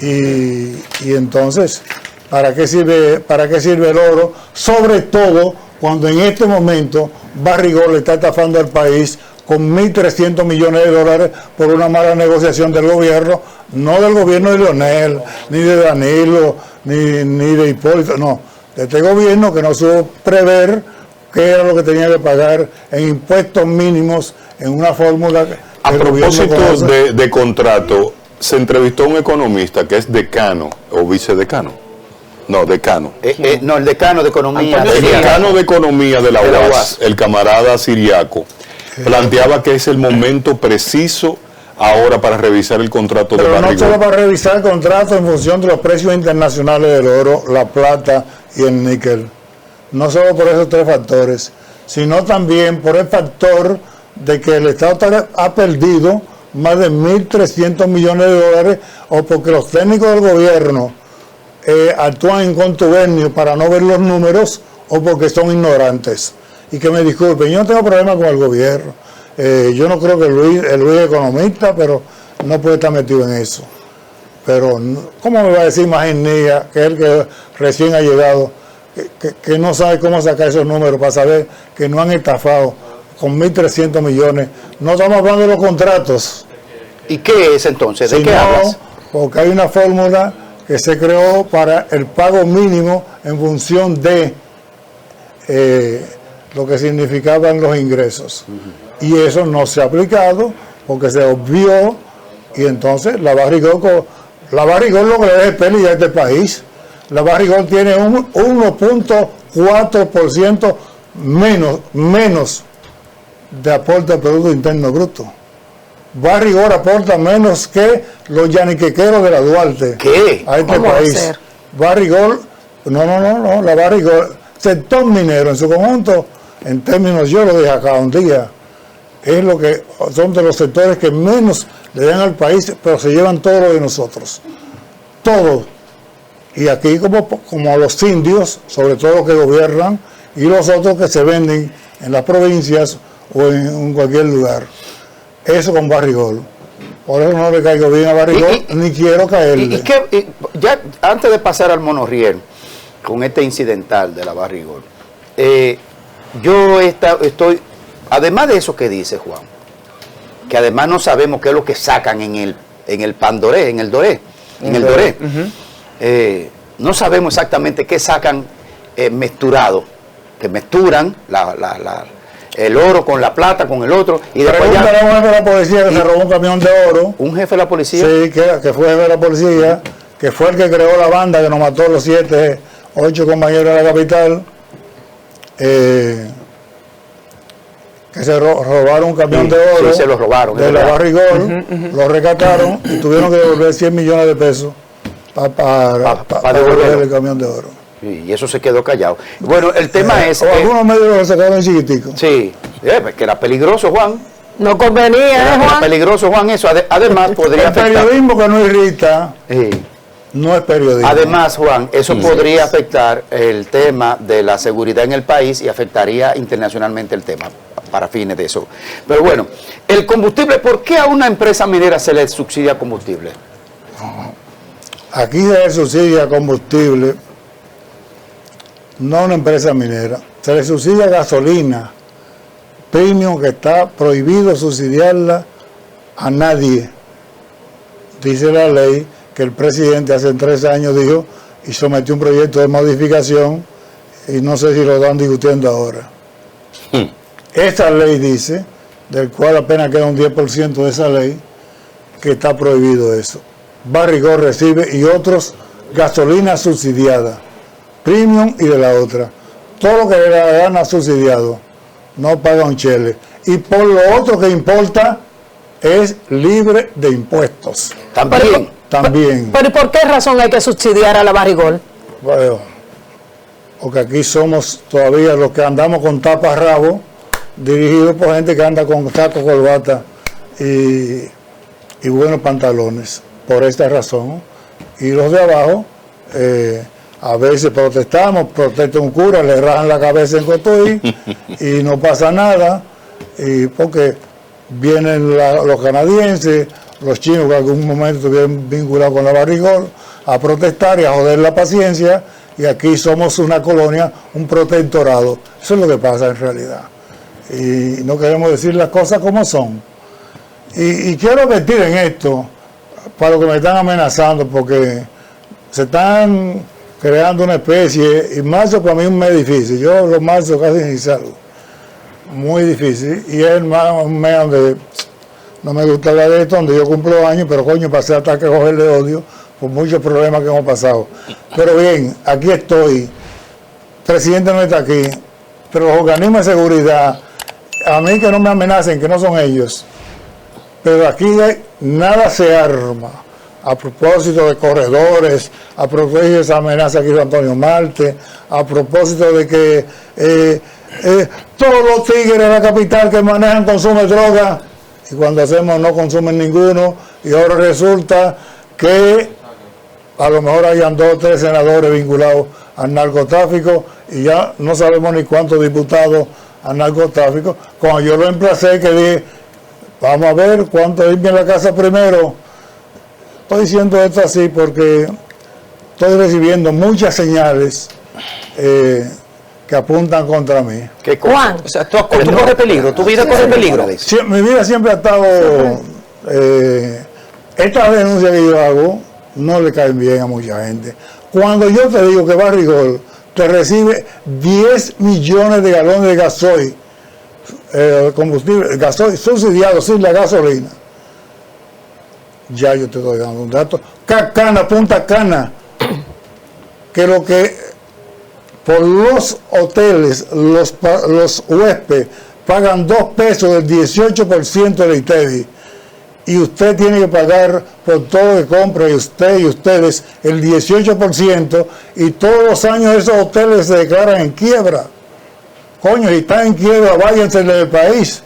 Y entonces, ¿para qué sirve el oro? Sobre todo cuando en este momento Barrigol le está estafando al país con 1.300 millones de dólares por una mala negociación del gobierno, no del gobierno de Leonel, ni de Danilo, ni de Hipólito, no, de este gobierno que no supo prever qué era lo que tenía que pagar en impuestos mínimos en una fórmula. A propósito de contrato, se entrevistó a un economista que es decano o vicedecano. No, decano. No, el decano de economía. El decano de economía de la UAS, el camarada Siriaco, planteaba que es el momento preciso ahora para revisar el contrato de Barrigol. Pero no solo para revisar el contrato en función de los precios internacionales del oro, la plata y el níquel. No solo por esos tres factores, sino también por el factor de que el Estado ha perdido más de 1.300 millones de dólares o porque los técnicos del gobierno actúan en contubernio para no ver los números o porque son ignorantes. Y que me disculpen, yo no tengo problema con el gobierno. Yo no creo que Luis es economista, pero no puede estar metido en eso. Pero, ¿cómo me va a decir Maginía, que es el que recién ha llegado, que no sabe cómo sacar esos números para saber que no han estafado con 1.300 millones? No estamos hablando de los contratos. ¿Y qué es entonces? ¿De qué hablas? Porque hay una fórmula que se creó para el pago mínimo en función de lo que significaban los ingresos. Y eso no se ha aplicado porque se obvió Y entonces la Barrigol lo que le da es pérdida a este país. La Barrigol tiene un 1.4% menos de aporte al Producto Interno Bruto. Barrigol aporta menos que los yaniquequeros de la Duarte. ¿Qué? A este ¿Cómo va a país. ser? Barrigol, no, la Barrigol, sector minero en su conjunto, en términos, yo lo dije acá un día, es lo que son de los sectores que menos le dan al país, pero se llevan todo lo de nosotros. Todo. Y aquí como los indios, sobre todo los que gobiernan, y los otros que se venden en las provincias o en cualquier lugar. Eso con Barrigol. Por eso no le caigo bien a Barrigol, ni quiero caerle. Ya antes de pasar al monorriel, con este incidental de la Barrigol, yo estoy, además de eso que dice Juan, que además no sabemos qué es lo que sacan en el Pandoré, en el Doré, no sabemos exactamente qué sacan mezclado, que mezturan el oro con la plata, con el otro, y después ya... un jefe de la policía que se robó un camión de oro. ¿Un jefe de la policía? Sí, que fue jefe de la policía, que fue el que creó la banda que nos mató los 8 compañeros de la capital, que se robaron un camión de oro. Sí, se lo robaron. De la Barrigol, lo rescataron y tuvieron que devolver 100 millones de pesos para devolver el camión de oro. Y eso se quedó callado. Bueno, el tema es... algunos medios lo sacaron chiquitico. Sí, que era peligroso, Juan. No convenía, Era Juan. peligroso, Juan, eso. Además, podría El afectar... periodismo que no irrita, Sí. no es periodismo. Además, Juan, eso podría afectar el tema de la seguridad en el país y afectaría internacionalmente el tema para fines de eso. Pero bueno, el combustible, ¿por qué a una empresa minera se le subsidia combustible? Aquí se le subsidia combustible, no a una empresa minera, se le subsidia gasolina premium, que está prohibido subsidiarla a nadie. Dice la ley que el presidente hace 3 años dijo y sometió un proyecto de modificación y no sé si lo están discutiendo ahora. Esa ley dice, del cual apenas queda un 10% de esa ley, que está prohibido eso. Barrigol recibe y otros gasolina subsidiada, premium y de la otra. Todo lo que le gana subsidiado, no paga un chele. Y por lo otro que importa es libre de impuestos. También. También. ¿Pero por qué razón hay que subsidiar a la Barrigol? Bueno, porque aquí somos todavía los que andamos con taparrabo, dirigidos por gente que anda con taco, corbata y buenos pantalones. Por esta razón. Y los de abajo, a veces protestamos, protesta un cura, le rajan la cabeza en Cotuí y no pasa nada, y porque vienen los canadienses, los chinos que en algún momento estuvieron vinculados con la Barrigol, a protestar y a joder la paciencia, y aquí somos una colonia, un protectorado. Eso es lo que pasa en realidad. Y no queremos decir las cosas como son. Y quiero advertir en esto, para los que me están amenazando, porque se están creando una especie, y marzo para mí es un mes difícil, yo los marzos casi ni salgo, muy difícil, y es un mes donde no me gusta hablar de esto, donde yo cumplo años, pero coño, pasé hasta que coger de odio por muchos problemas que hemos pasado. Pero bien, aquí estoy, el presidente no está aquí, pero los organismos de seguridad, a mí que no me amenacen, que no son ellos, pero aquí nada se arma. A propósito de corredores, a propósito de esa amenaza que hizo Antonio Marte, a propósito de que todos los tigres de la capital que manejan consumen droga, y cuando hacemos no consumen ninguno, y ahora resulta que a lo mejor hayan 2 o 3 senadores vinculados al narcotráfico, y ya no sabemos ni cuántos diputados al narcotráfico. Cuando yo lo emplacé, que dije, vamos a ver cuánto limpian la casa primero. Estoy diciendo esto así porque estoy recibiendo muchas señales que apuntan contra mí. ¿Qué cosa? Juan. O sea, tú corres peligro, tu vida corre peligro. Mi vida siempre ha estado... estas denuncias que yo hago no le caen bien a mucha gente. Cuando yo te digo que Barrigol te recibe 10 millones de galones de gasoil, combustible, gasoil subsidiado sin la gasolina, Ya yo te estoy dando un dato. Cana, Punta Cana, que lo que por los hoteles, los huéspedes pagan 2 pesos del 18% del ITEVI, y usted tiene que pagar por todo lo que compra, y usted y ustedes el 18%, y todos los años esos hoteles se declaran en quiebra. Coño, si están en quiebra, váyanse del país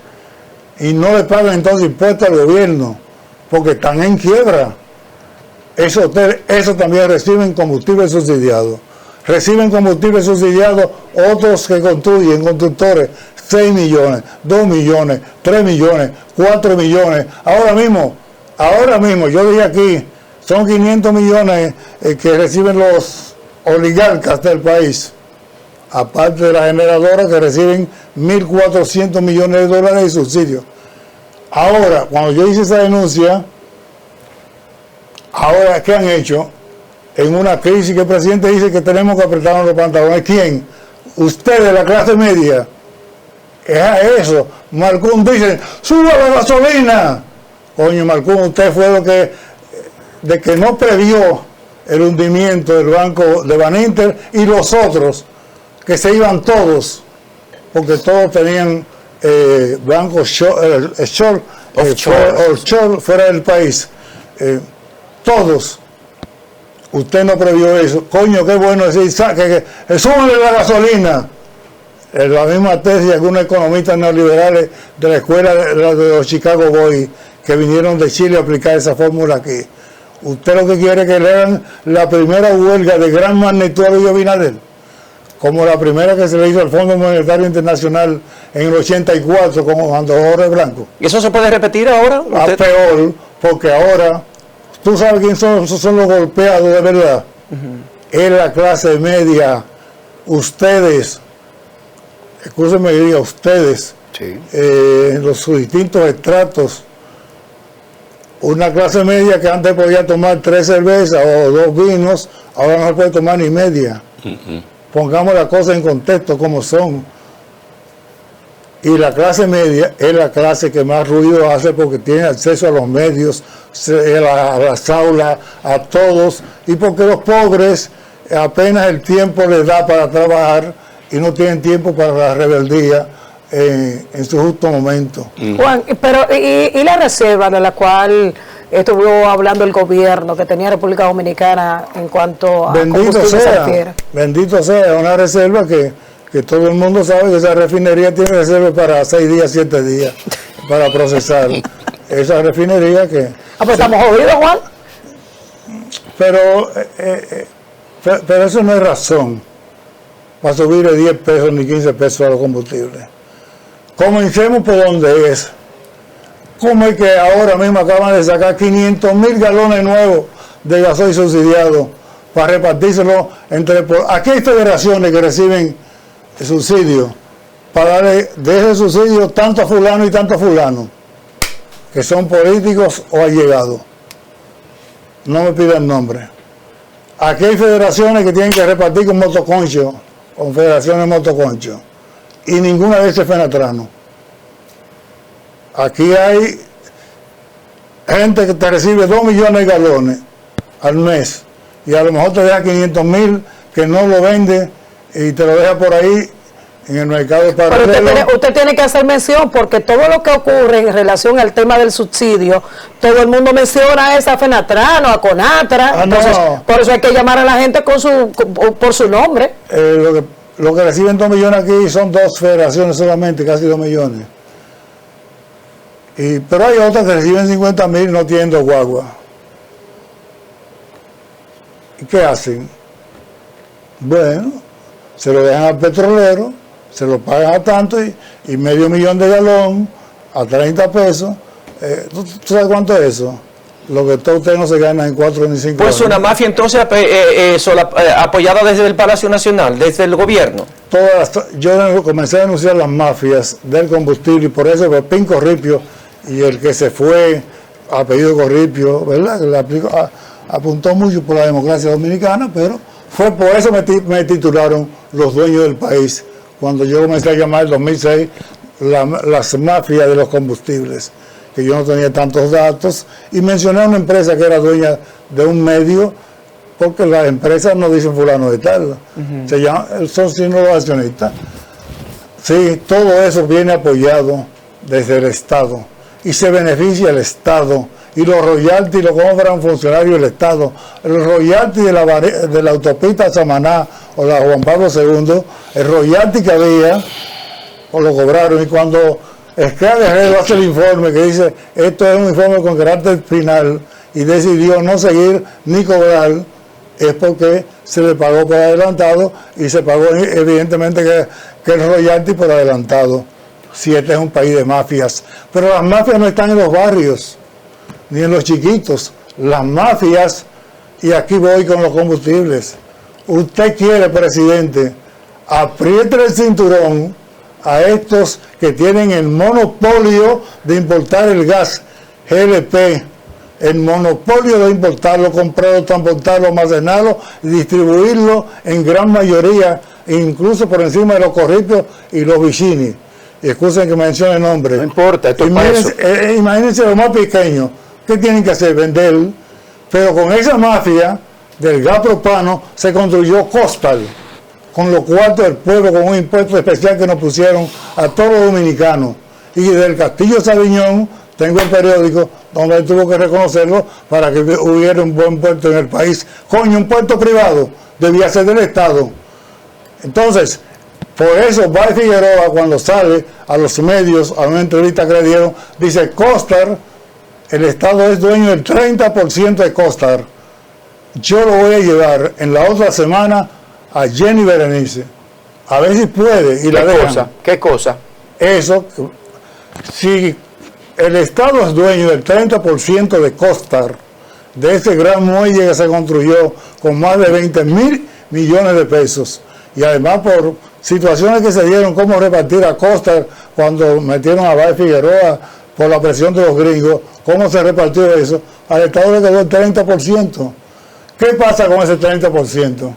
y no le pagan entonces impuestos al gobierno, porque están en quiebra. Esos hoteles, eso también reciben combustible subsidiado. Reciben combustible subsidiado otros que construyen, constructores, 6 millones, 2 millones, 3 millones, 4 millones. Ahora mismo, yo dije aquí, son 500 millones que reciben los oligarcas del país, aparte de las generadoras que reciben 1.400 millones de dólares de subsidios. Ahora, cuando yo hice esa denuncia, ahora, ¿qué han hecho? En una crisis que el presidente dice que tenemos que apretarnos los pantalones. ¿Quién? Ustedes, la clase media. Es a eso. Malcún dice, ¡suba la gasolina! Coño, Malcún, usted fue lo que, de que no previó el hundimiento del banco de Baninter y los otros, que se iban todos, porque todos tenían bancos offshore fuera del país. Todos. Usted no previó eso. Coño, qué bueno decir, que súbanle la gasolina. Es la misma tesis de algunos economistas neoliberales de la escuela de los Chicago Boys que vinieron de Chile a aplicar esa fórmula aquí. Usted lo que quiere es que le hagan la primera huelga de gran magnitud a Luis Abinader, como la primera que se le hizo al Fondo Monetario Internacional en el 84 con Juan Jorge Blanco. ¿Y eso se puede repetir ahora? Peor, porque ahora, ¿tú sabes quiénes son los golpeados de verdad? Es la clase media. Ustedes, escúcheme que diga ustedes, sí, en los distintos estratos, una clase media que antes podía tomar 3 cervezas o 2 vinos, ahora no se puede tomar ni media. Pongamos las cosas en contexto como son. Y la clase media es la clase que más ruido hace porque tiene acceso a los medios, a las aulas, a todos, y porque los pobres apenas el tiempo les da para trabajar y no tienen tiempo para la rebeldía en su justo momento. Juan, pero ¿y la reserva de la cual estuvo hablando el gobierno que tenía República Dominicana en cuanto a combustible se refiere? Bendito sea, una reserva que todo el mundo sabe que esa refinería tiene reserva para 6 días, 7 días para procesar. Esa refinería que... pues estamos jodidos, Juan. Pero eso no es razón para subirle 10 pesos ni 15 pesos a los combustibles. Comencemos por donde es. ¿Cómo es que ahora mismo acaban de sacar 500,000 galones nuevos de gasoil subsidiado para repartírselo entre... Aquí hay federaciones que reciben subsidios para darle de ese subsidio tanto a fulano y tanto a fulano, que son políticos o allegados. No me pidan nombre. Aquí hay federaciones que tienen que repartir con motoconcho, con federaciones motoconcho, y ninguna de esas es Fenatrano. Aquí hay gente que te recibe 2 millones de galones al mes y a lo mejor te deja 500,000 que no lo vende y te lo deja por ahí en el mercado para... Pero usted tiene que hacer mención porque todo lo que ocurre en relación al tema del subsidio, todo el mundo menciona a esa Fenatrano, a Conatra, entonces no. Por eso hay que llamar a la gente por su nombre. Lo que reciben 2 millones aquí son 2 federaciones solamente, casi 2 millones. Pero hay otras que reciben 50,000 y no tienen 2 guaguas. ¿Y qué hacen? Bueno, se lo dejan al petrolero, se lo pagan a tanto y $500,000 de galón a 30 pesos. ¿Tú sabes cuánto es eso? Lo que todos ustedes no se ganan en 4 ni 5 Pues años. una mafia entonces apoyada desde el Palacio Nacional, desde el gobierno. Yo comencé a denunciar las mafias del combustible y por eso Pepín Corripio y el que se fue, apellido Corripio, ¿verdad? Que le apuntó mucho por la democracia dominicana, pero fue por eso me titularon los dueños del país, cuando yo comencé a llamar en 2006 las mafias de los combustibles. que yo no tenía tantos datos, y mencioné a una empresa que era dueña de un medio, porque las empresas no dicen fulano de tal, se llama, son sino los accionistas. Sí, todo eso viene apoyado desde el Estado, y se beneficia el Estado, y los royalties lo compran funcionarios del Estado. El royalty de la autopista Samaná o la Juan Pablo II, el royalty que había, o lo cobraron, y cuando Escala Guerrero hace el informe que dice, esto es un informe con carácter final, y decidió no seguir ni cobrar, es porque se le pagó por adelantado, y se pagó evidentemente que el royalty por adelantado, si este es un país de mafias. Pero las mafias no están en los barrios, ni en los chiquitos. Las mafias, y aquí voy con los combustibles, usted quiere, presidente, apriete el cinturón a estos que tienen el monopolio de importar el gas GLP, el monopolio de importarlo, comprarlo, transportarlo, almacenarlo y distribuirlo en gran mayoría, incluso por encima de los corritos y los vicini. Y excusen que mencione nombres. No importa, esto es para eso. Imagínense los más pequeños, ¿qué tienen que hacer? Vender. Pero con esa mafia del gas propano se construyó Costal, con los cuartos del pueblo, con un impuesto especial que nos pusieron a todos los dominicanos. Y del Castillo Sabiñón, tengo el periódico donde él tuvo que reconocerlo para que hubiera un buen puerto en el país. Coño, un puerto privado debía ser del Estado. Entonces, por eso Bay Figueroa, cuando sale a los medios, a una entrevista que le dieron, dice, Costar, el Estado es dueño del 30% de Costar. Yo lo voy a llevar en la otra semana a Jenny Berenice, a ver si puede, y la dejan. ¿Qué cosa? Eso, si el Estado es dueño del 30% de Costar, de ese gran muelle que se construyó con más de 20,000 millones de pesos, y además por situaciones que se dieron, cómo repartir a Costar cuando metieron a Bay Figueroa por la presión de los gringos, cómo se repartió eso, al Estado le quedó el 30%. ¿Qué pasa con ese 30%?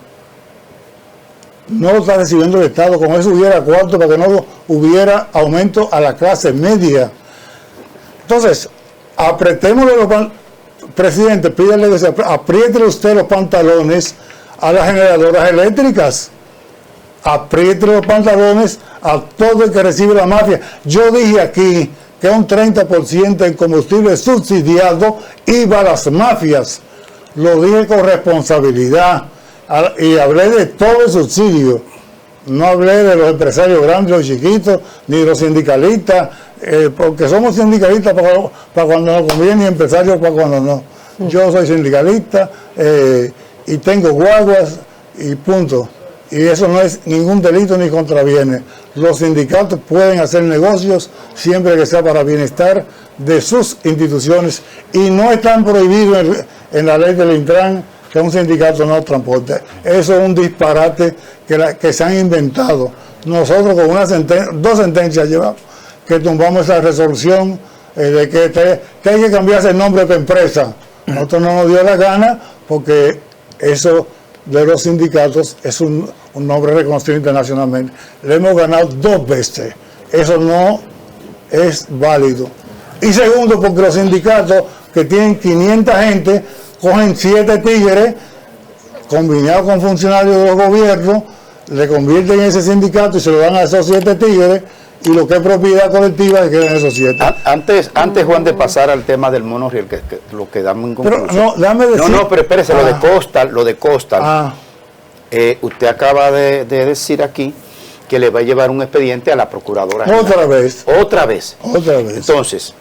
No lo está recibiendo el Estado, con eso hubiera cuarto para que no hubiera aumento a la clase media. Entonces, apretémosle presidente, pídale que se apriete usted los pantalones a las generadoras eléctricas. Apriete los pantalones a todo el que recibe la mafia. Yo dije aquí que un 30% en combustible subsidiado iba a las mafias. Lo dije con responsabilidad y hablé de todo el subsidio. No hablé de los empresarios grandes, los chiquitos, ni de los sindicalistas, porque somos sindicalistas para cuando nos conviene y empresarios para cuando no. Yo soy sindicalista y tengo guaguas y punto. Y eso no es ningún delito ni contraviene. Los sindicatos pueden hacer negocios siempre que sea para bienestar de sus instituciones y no están prohibidos en la ley del Intran que un sindicato no transporte. Eso es un disparate que se han inventado. Nosotros con dos sentencias llevamos que tumbamos esa resolución de que hay que cambiarse el nombre de empresa. Nosotros no nos dio la gana porque eso de los sindicatos es un nombre reconocido internacionalmente. Le hemos ganado 2 veces. Eso no es válido. Y segundo, porque los sindicatos que tienen 500 gente cogen 7 tigres combinados con funcionarios de los gobiernos, le convierten en ese sindicato y se lo dan a esos 7 tigres, y lo que es propiedad colectiva se quedan esos 7. Antes, Juan, de pasar al tema del monorriel, que lo quedamos en conclusión. Pero pero espérese, lo de Costal. Usted acaba de decir aquí que le va a llevar un expediente a la Procuradora General. Otra vez. Entonces,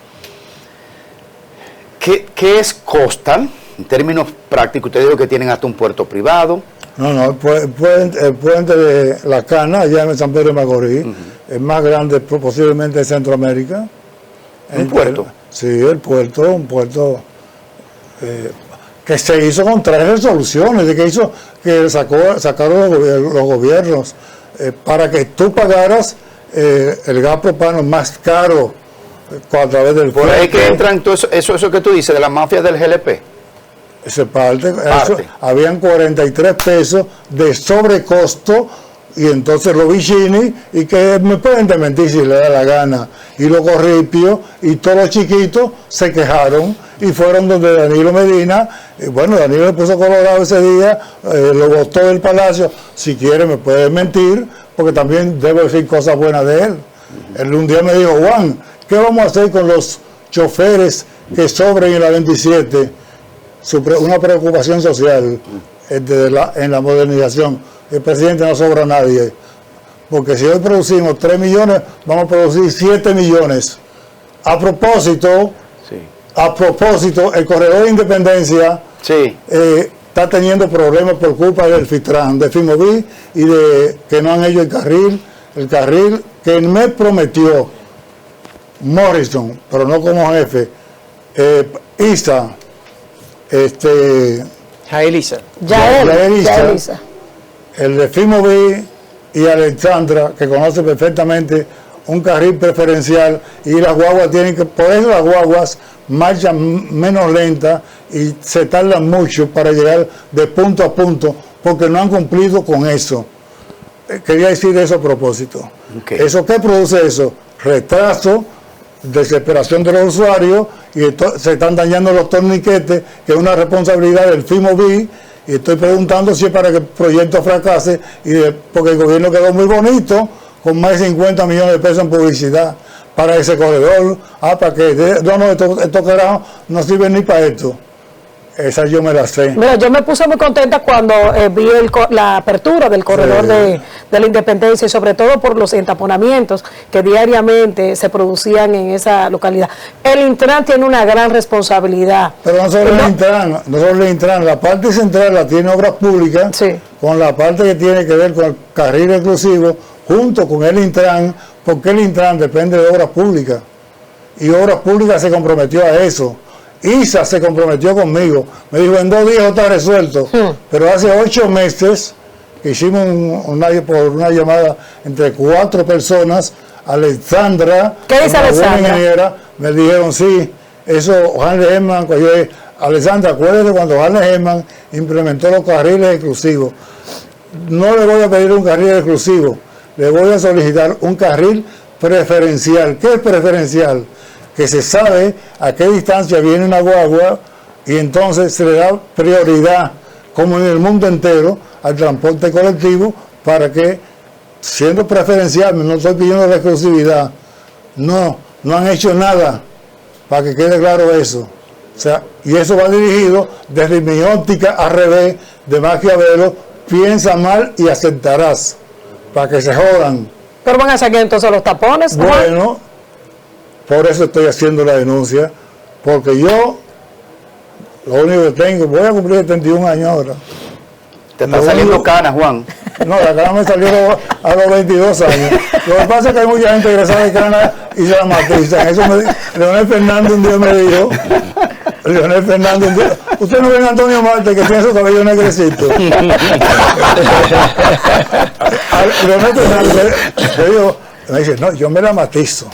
¿qué es Costal? En términos prácticos, usted dijo que tienen hasta un puerto privado. No, el puente de La Cana, allá en San Pedro de Macorís, el más grande posiblemente de Centroamérica. ¿Un puerto? Sí, un puerto que se hizo con 3 resoluciones, que sacaron los gobiernos para que tú pagaras el gas propano más caro a través del puerto. Por ahí que entran todo eso que tú dices de la mafia del GLP. Esa parte. Habían 43 pesos de sobrecosto y entonces los Vicini, y que me pueden desmentir si le da la gana, y los Corripio, y todos los chiquitos se quejaron, y fueron donde Danilo Medina, bueno, Danilo le puso colorado ese día, lo botó del palacio, si quiere me puede desmentir, porque también debo decir cosas buenas de él. Él un día me dijo, Juan, ¿qué vamos a hacer con los choferes que sobren en la 27? Una preocupación social en la modernización. El presidente no sobra a nadie, porque si hoy producimos 3 millones, vamos a producir 7 millones. A propósito, el corredor de Independencia está teniendo problemas por culpa del FITRAN, de FIMOVI, y de que no han hecho el carril que me prometió Morrison, pero no como jefe, Isa, Yaelisa. El de FIMOVI y Alexandra, que conoce perfectamente un carril preferencial, y las guaguas tienen que, por eso las guaguas marchan menos lentas y se tardan mucho para llegar de punto a punto, porque no han cumplido con eso. Quería decir eso a propósito. ¿Eso qué produce eso? Retraso, desesperación de los usuarios, y se están dañando los torniquetes, que es una responsabilidad del FIMOVI, y estoy preguntando si es para que el proyecto fracase, porque el gobierno quedó muy bonito, con más de 50 millones de pesos en publicidad para ese corredor, para que estos carajos no sirven ni para esto. Esa yo me la sé. Mira, yo me puse muy contenta cuando vi la apertura del corredor de la Independencia, y sobre todo por los entaponamientos que diariamente se producían en esa localidad. El Intran tiene una gran responsabilidad. Pero no solo el Intran, la parte central la tiene Obras Públicas, con la parte que tiene que ver con el carril exclusivo, junto con el Intran, porque el Intran depende de Obras Públicas. Y Obras Públicas se comprometió a eso. ISA se comprometió conmigo, me dijo en 2 días está resuelto, pero hace 8 meses que hicimos por una llamada entre 4 personas, Alexandra, ¿qué dice Alexandra? Ingeniera, me dijeron sí, eso Hanley Herman, Alexandra, acuérdate cuando Hanley Herman implementó los carriles exclusivos, no le voy a pedir un carril exclusivo, le voy a solicitar un carril preferencial. ¿Qué es preferencial? Que se sabe a qué distancia viene una guagua y entonces se le da prioridad, como en el mundo entero, al transporte colectivo, para que, siendo preferencial, no estoy pidiendo la exclusividad, no han hecho nada para que quede claro eso. O sea, y eso va dirigido desde mi óptica al revés de Maquiavelo, piensa mal y aceptarás, para que se jodan. Pero van a sacar entonces los tapones, ¿no? Bueno, por eso estoy haciendo la denuncia, porque yo lo único que tengo, voy a cumplir 71 años ahora. Te están saliendo canas, Juan. No, la cana me salió a los 22 años. Lo que pasa es que hay mucha gente que le sale cana y se la matizan. Eso Leonel Fernández un día me dijo, usted no ve a Antonio Marte que tiene su cabello negrecito. Leonel Fernández me dijo, me dice, no, yo me la matizo.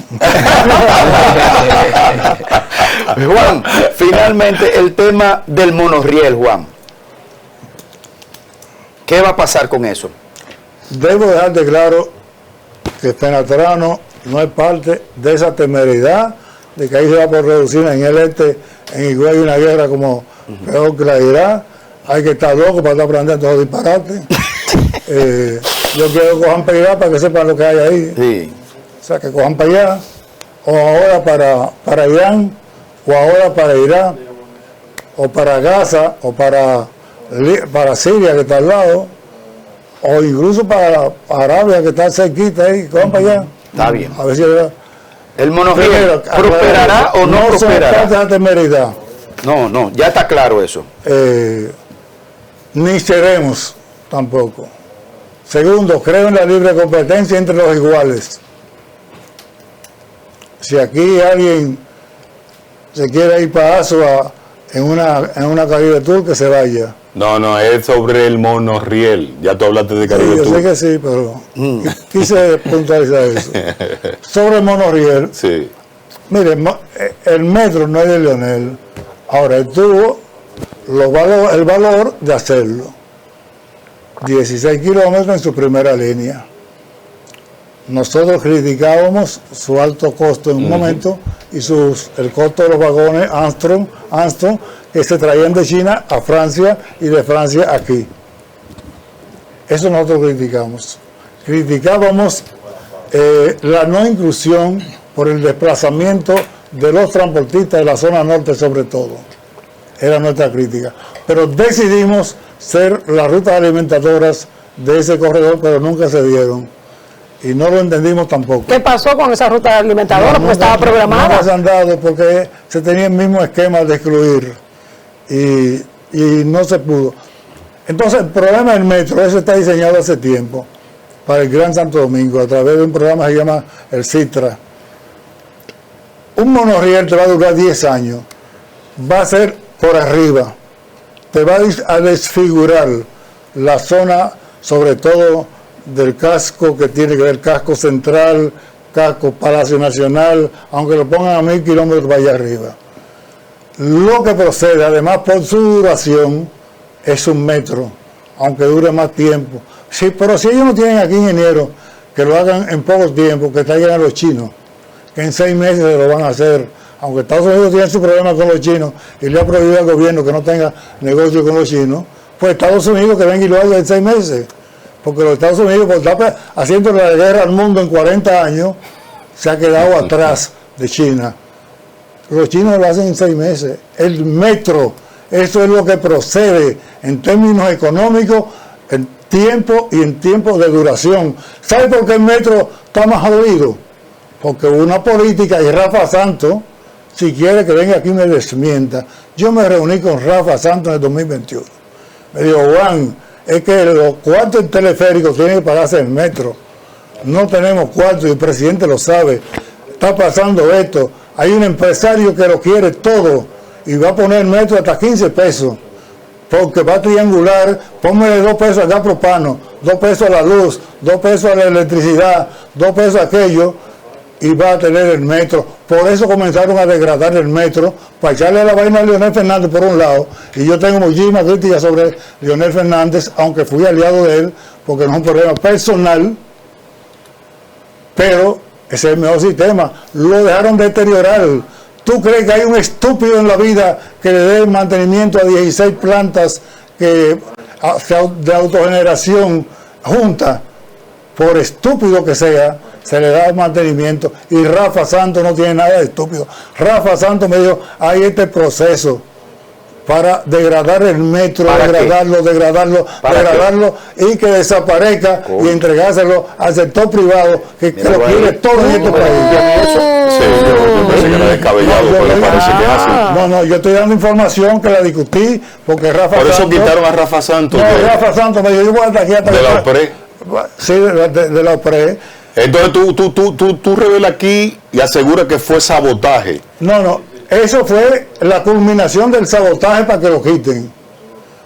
Juan, finalmente el tema del monorriel, Juan. ¿Qué va a pasar con eso? Debo dejar de claro que Fenatrano no es parte de esa temeridad de que ahí se va por reducir en en Higüey hay una guerra como peor que la de Irak. Hay que estar loco para estar aprendiendo todos los disparates. Yo quiero que cojan para Irak para que sepan lo que hay ahí. Sí. O sea, que cojan para allá, o ahora para Irán, o ahora para Irak, o para Gaza, o para Siria, que está al lado, o incluso para Arabia, que está cerquita ahí, cojan para allá. Está bien. A ver si ¿el monorriel prosperará o no prosperará? No temeridad. No, ya está claro eso. Ni seremos tampoco. Segundo, creo en la libre competencia entre los iguales. Si aquí alguien se quiere ir para Asua en una Caribe Tour, que se vaya. No, es sobre el monorriel. Ya tú hablaste de Caribe Tour. Yo sé que sí, pero quise puntualizar eso. Sobre el monorriel. Sí. Mire, el metro no es de Leonel. Ahora, él tuvo el valor de hacerlo. 16 kilómetros en su primera línea. Nosotros criticábamos su alto costo en un momento y el costo de los vagones Armstrong, que se traían de China a Francia y de Francia aquí. Eso nosotros criticamos. Criticábamos la no inclusión por el desplazamiento de los transportistas de la zona norte sobre todo. Era nuestra crítica. Pero decidimos ser las rutas alimentadoras de ese corredor, pero nunca se dieron. Y no lo entendimos tampoco. ¿Qué pasó con esa ruta alimentadora? Porque estaba programada. No se han dado porque se tenía el mismo esquema de excluir y no se pudo. Entonces el problema del metro, eso está diseñado hace tiempo para el Gran Santo Domingo a través de un programa que se llama el Citra. Un monorriel te va a durar 10 años, va a ser por arriba, te va a desfigurar la zona, sobre todo del casco que tiene que ver casco central, casco Palacio Nacional, aunque lo pongan a 1000 kilómetros vaya arriba. Lo que procede, además por su duración, es un metro, aunque dure más tiempo. Sí, pero si ellos no tienen aquí ingenieros que lo hagan en poco tiempo, que traigan a los chinos, que en 6 meses se lo van a hacer, aunque Estados Unidos tiene su problema con los chinos y le ha prohibido al gobierno que no tenga negocio con los chinos, pues Estados Unidos que venga y lo haga en 6 meses. Porque los Estados Unidos, por estar haciendo la guerra al mundo en 40 años, se ha quedado atrás de China. Los chinos lo hacen en 6 meses. El metro, eso es lo que procede en términos económicos, en tiempo y en tiempo de duración. ¿Sabe por qué el metro está más jodido? Porque hubo una política, y Rafa Santos, si quiere que venga aquí me desmienta, yo me reuní con Rafa Santos en el 2021. Me dijo, Juan, es que los cuartos en teleféricos tienen que pagarse el metro. No tenemos cuartos y el presidente lo sabe. Está pasando esto. Hay un empresario que lo quiere todo y va a poner el metro hasta 15 pesos. Porque va a triangular, póngale 2 pesos a gas propano, 2 pesos a la luz, 2 pesos a la electricidad, 2 pesos a aquello, y va a tener el metro. Por eso comenzaron a degradar el metro, para echarle la vaina a Leonel Fernández por un lado, y yo tengo muchísima crítica sobre Leonel Fernández, aunque fui aliado de él, porque no es un problema personal, pero ese es el mejor sistema. Lo dejaron deteriorar. ¿Tú crees que hay un estúpido en la vida que le dé mantenimiento a 16 plantas de autogeneración juntas? Por estúpido que sea, se le da mantenimiento. Y Rafa Santos no tiene nada de estúpido. Rafa Santos me dijo, hay este proceso para degradar el metro, degradarlo, y que desaparezca y entregárselo al sector privado que lo quiere todo en este país. Sí, yo pensé que era descabellado, pero parece que es así. No, yo estoy dando información que la discutí, porque Rafa Por eso Santos, quitaron a Rafa Santos. Rafa Santos me dijo, yo voy hasta aquí hasta de la OPRE. Sí, de la OPRE. Entonces tú revelas aquí y aseguras que fue sabotaje. No, eso fue la culminación del sabotaje para que lo quiten.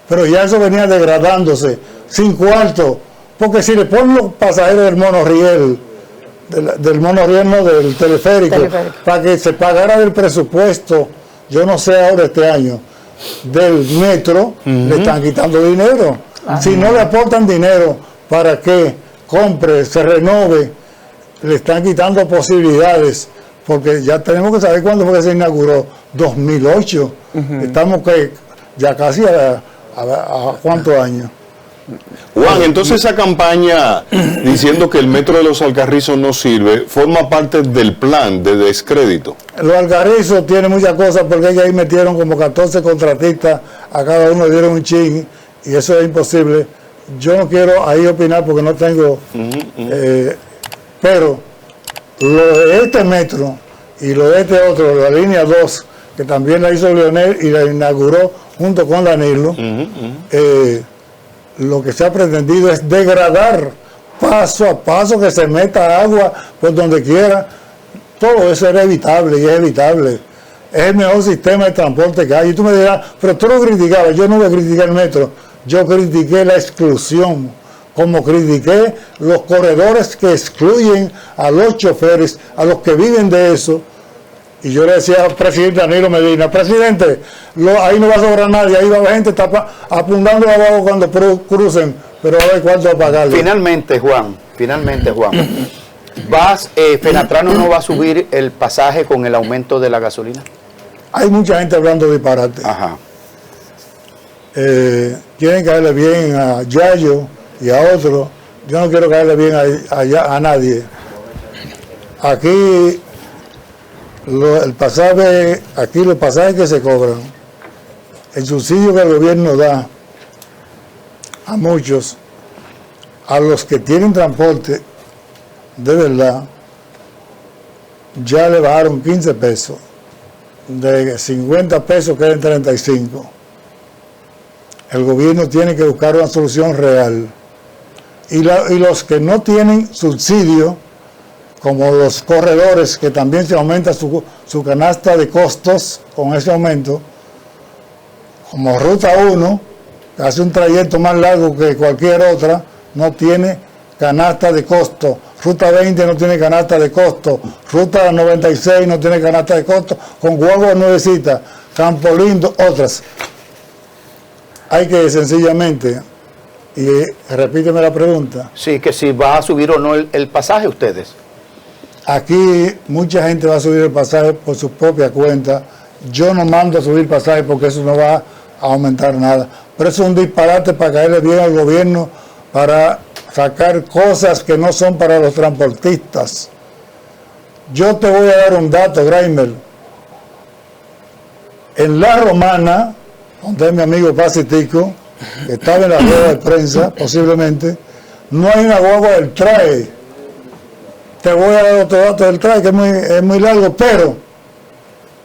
Pero ya eso venía degradándose, sin cuarto. Porque si le ponen los pasajeros del monorriel, del teleférico, para que se pagara del presupuesto, yo no sé ahora este año, del metro, le están quitando dinero. Si no le aportan dinero para que compre, se renove, le están quitando posibilidades, porque ya tenemos que saber cuándo fue que se inauguró, 2008. Estamos que ya casi a ¿cuántos años? Juan, entonces esa campaña diciendo que el metro de los Alcarrizos no sirve, forma parte del plan de descrédito. Los Alcarrizos tienen muchas cosas, porque ellos ahí metieron como 14 contratistas, a cada uno le dieron un chin, y eso es imposible. Yo no quiero ahí opinar porque no tengo, pero lo de este metro y lo de este otro, la línea 2, que también la hizo Leonel y la inauguró junto con Danilo, lo que se ha pretendido es degradar paso a paso, que se meta agua por donde quiera. Todo eso era evitable y es evitable. Es el mejor sistema de transporte que hay. Y tú me dirás, pero tú lo criticabas. Yo no voy a criticar el metro. Yo critiqué la exclusión, como critiqué los corredores que excluyen a los choferes, a los que viven de eso. Y yo le decía al presidente Danilo Medina, presidente, ahí no va a sobrar nadie, ahí va la gente está apuntando abajo cuando crucen pero a ver cuánto va a pagarle. Finalmente, Juan, Fenatrano no va a subir el pasaje con el aumento de la gasolina. Hay mucha gente hablando de disparate. Ajá. Quieren caerle bien a Yayo y a otros. Yo no quiero caerle bien a nadie. Aquí los pasajes que se cobran, el subsidio que el gobierno da a muchos, a los que tienen transporte de verdad, ya le bajaron 15 pesos. De 50 pesos quedan 35. El gobierno tiene que buscar una solución real. Y los que no tienen subsidio, como los corredores, que también se aumenta su canasta de costos con ese aumento, como Ruta 1, que hace un trayecto más largo que cualquier otra, no tiene canasta de costo. Ruta 20 no tiene canasta de costo. Ruta 96 no tiene canasta de costo. Con guagua nuevecita, Campo Lindo, otras. Hay que sencillamente, y repíteme la pregunta. Sí, que si va a subir o no el pasaje ustedes. Aquí mucha gente va a subir el pasaje por su propia cuenta. Yo no mando a subir pasaje porque eso no va a aumentar nada. Pero eso es un disparate para caerle bien al gobierno, para sacar cosas que no son para los transportistas. Yo te voy a dar un dato, Graimer. En La Romana, donde es mi amigo Pacitico, que estaba en la rueda de prensa, posiblemente, no hay una guagua del TRAE. Te voy a dar otro dato del TRAE, que es muy largo, pero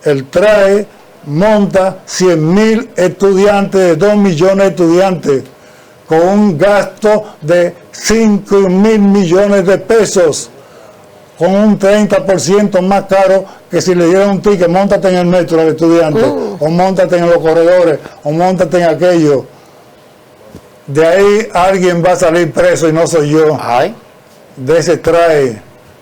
el TRAE monta 100.000 estudiantes, de 2 millones de estudiantes, con un gasto de 5.000 millones de pesos, con un 30% más caro que si le dieran un ticket, móntate en el metro al estudiante, o móntate en los corredores, o móntate en aquello. De ahí alguien va a salir preso y no soy yo. Ay. De ese TRAE.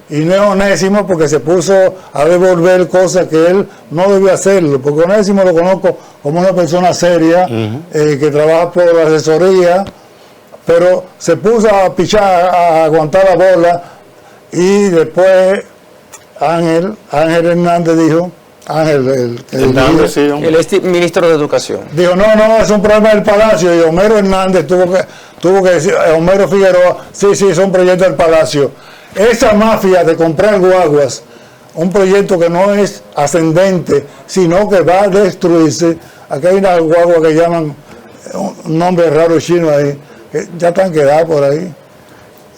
Y no es Onésimo porque se puso a devolver cosas que él no debía hacerlo, porque Onésimo lo conozco como una persona seria, que trabaja por la asesoría, pero se puso a pichar, a aguantar la bola, y después Ángel Hernández dijo, el ministro de Educación, dijo, no, es un problema del Palacio, y Homero Hernández tuvo que decir, Homero Figueroa, sí, es un proyecto del Palacio. Esa mafia de comprar guaguas, un proyecto que no es ascendente, sino que va a destruirse. Aquí hay una guagua que llaman, un nombre raro chino ahí, que ya están quedados por ahí.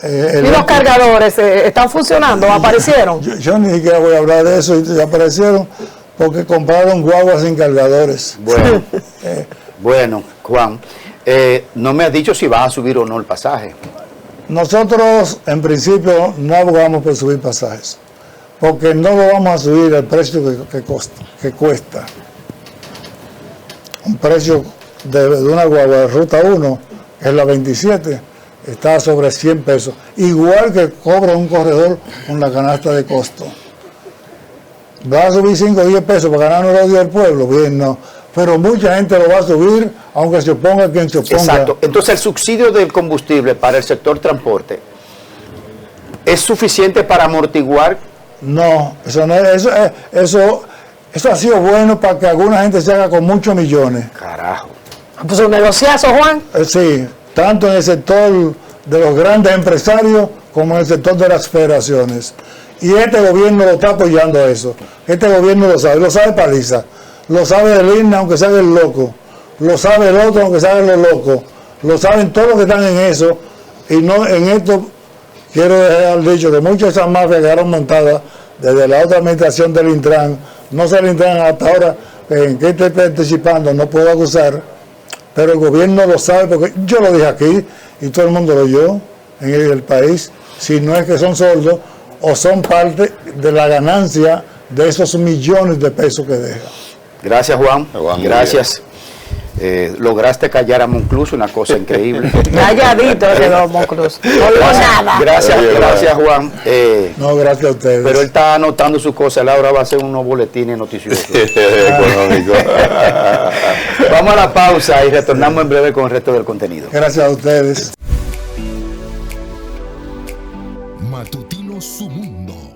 ¿Y los cargadores están funcionando? ¿Aparecieron? Yo ni siquiera voy a hablar de eso, y aparecieron porque compraron guaguas sin cargadores. Bueno, Juan, no me has dicho si vas a subir o no el pasaje. Nosotros, en principio, no abogamos por subir pasajes, porque no lo vamos a subir al precio que cuesta. Un precio de una guagua de Ruta 1, que es la 27, está sobre 100 pesos, igual que cobra un corredor con la canasta de costo. ¿Va a subir 5 o 10 pesos para ganar el odio del pueblo? Bien, no. Pero mucha gente lo va a subir, aunque se oponga quien se oponga. Exacto. Entonces, el subsidio del combustible para el sector transporte ¿es suficiente para amortiguar? No, eso ha sido bueno para que alguna gente se haga con muchos millones. Carajo. Pues un negociazo, Juan. Sí, tanto en el sector de los grandes empresarios como en el sector de las federaciones. Y este gobierno lo está apoyando a eso. Este gobierno lo sabe Paliza. Lo sabe el INA, aunque sea el loco. Lo sabe el otro, aunque sea los locos. Lo saben todos los que están en eso. Y no en esto quiero dejar dicho que muchas de esas mafias quedaron montadas desde la otra administración del Intran. No sé el Intran hasta ahora en qué estoy participando, no puedo acusar. Pero el gobierno lo sabe porque yo lo dije aquí y todo el mundo lo oyó en el país. Si no es que son sordos o son parte de la ganancia de esos millones de pesos que deja. Gracias, Juan. Gracias. Lograste callar a Monclús, una cosa increíble. Calladito quedó Monclús. No digo nada. Gracias, Juan. No, gracias a ustedes. Pero él está anotando sus cosas. Él ahora va a hacer unos boletines noticiosos. Económico. Vamos a la pausa y retornamos en breve con el resto del contenido. Gracias a ustedes. Matutino Su Mundo.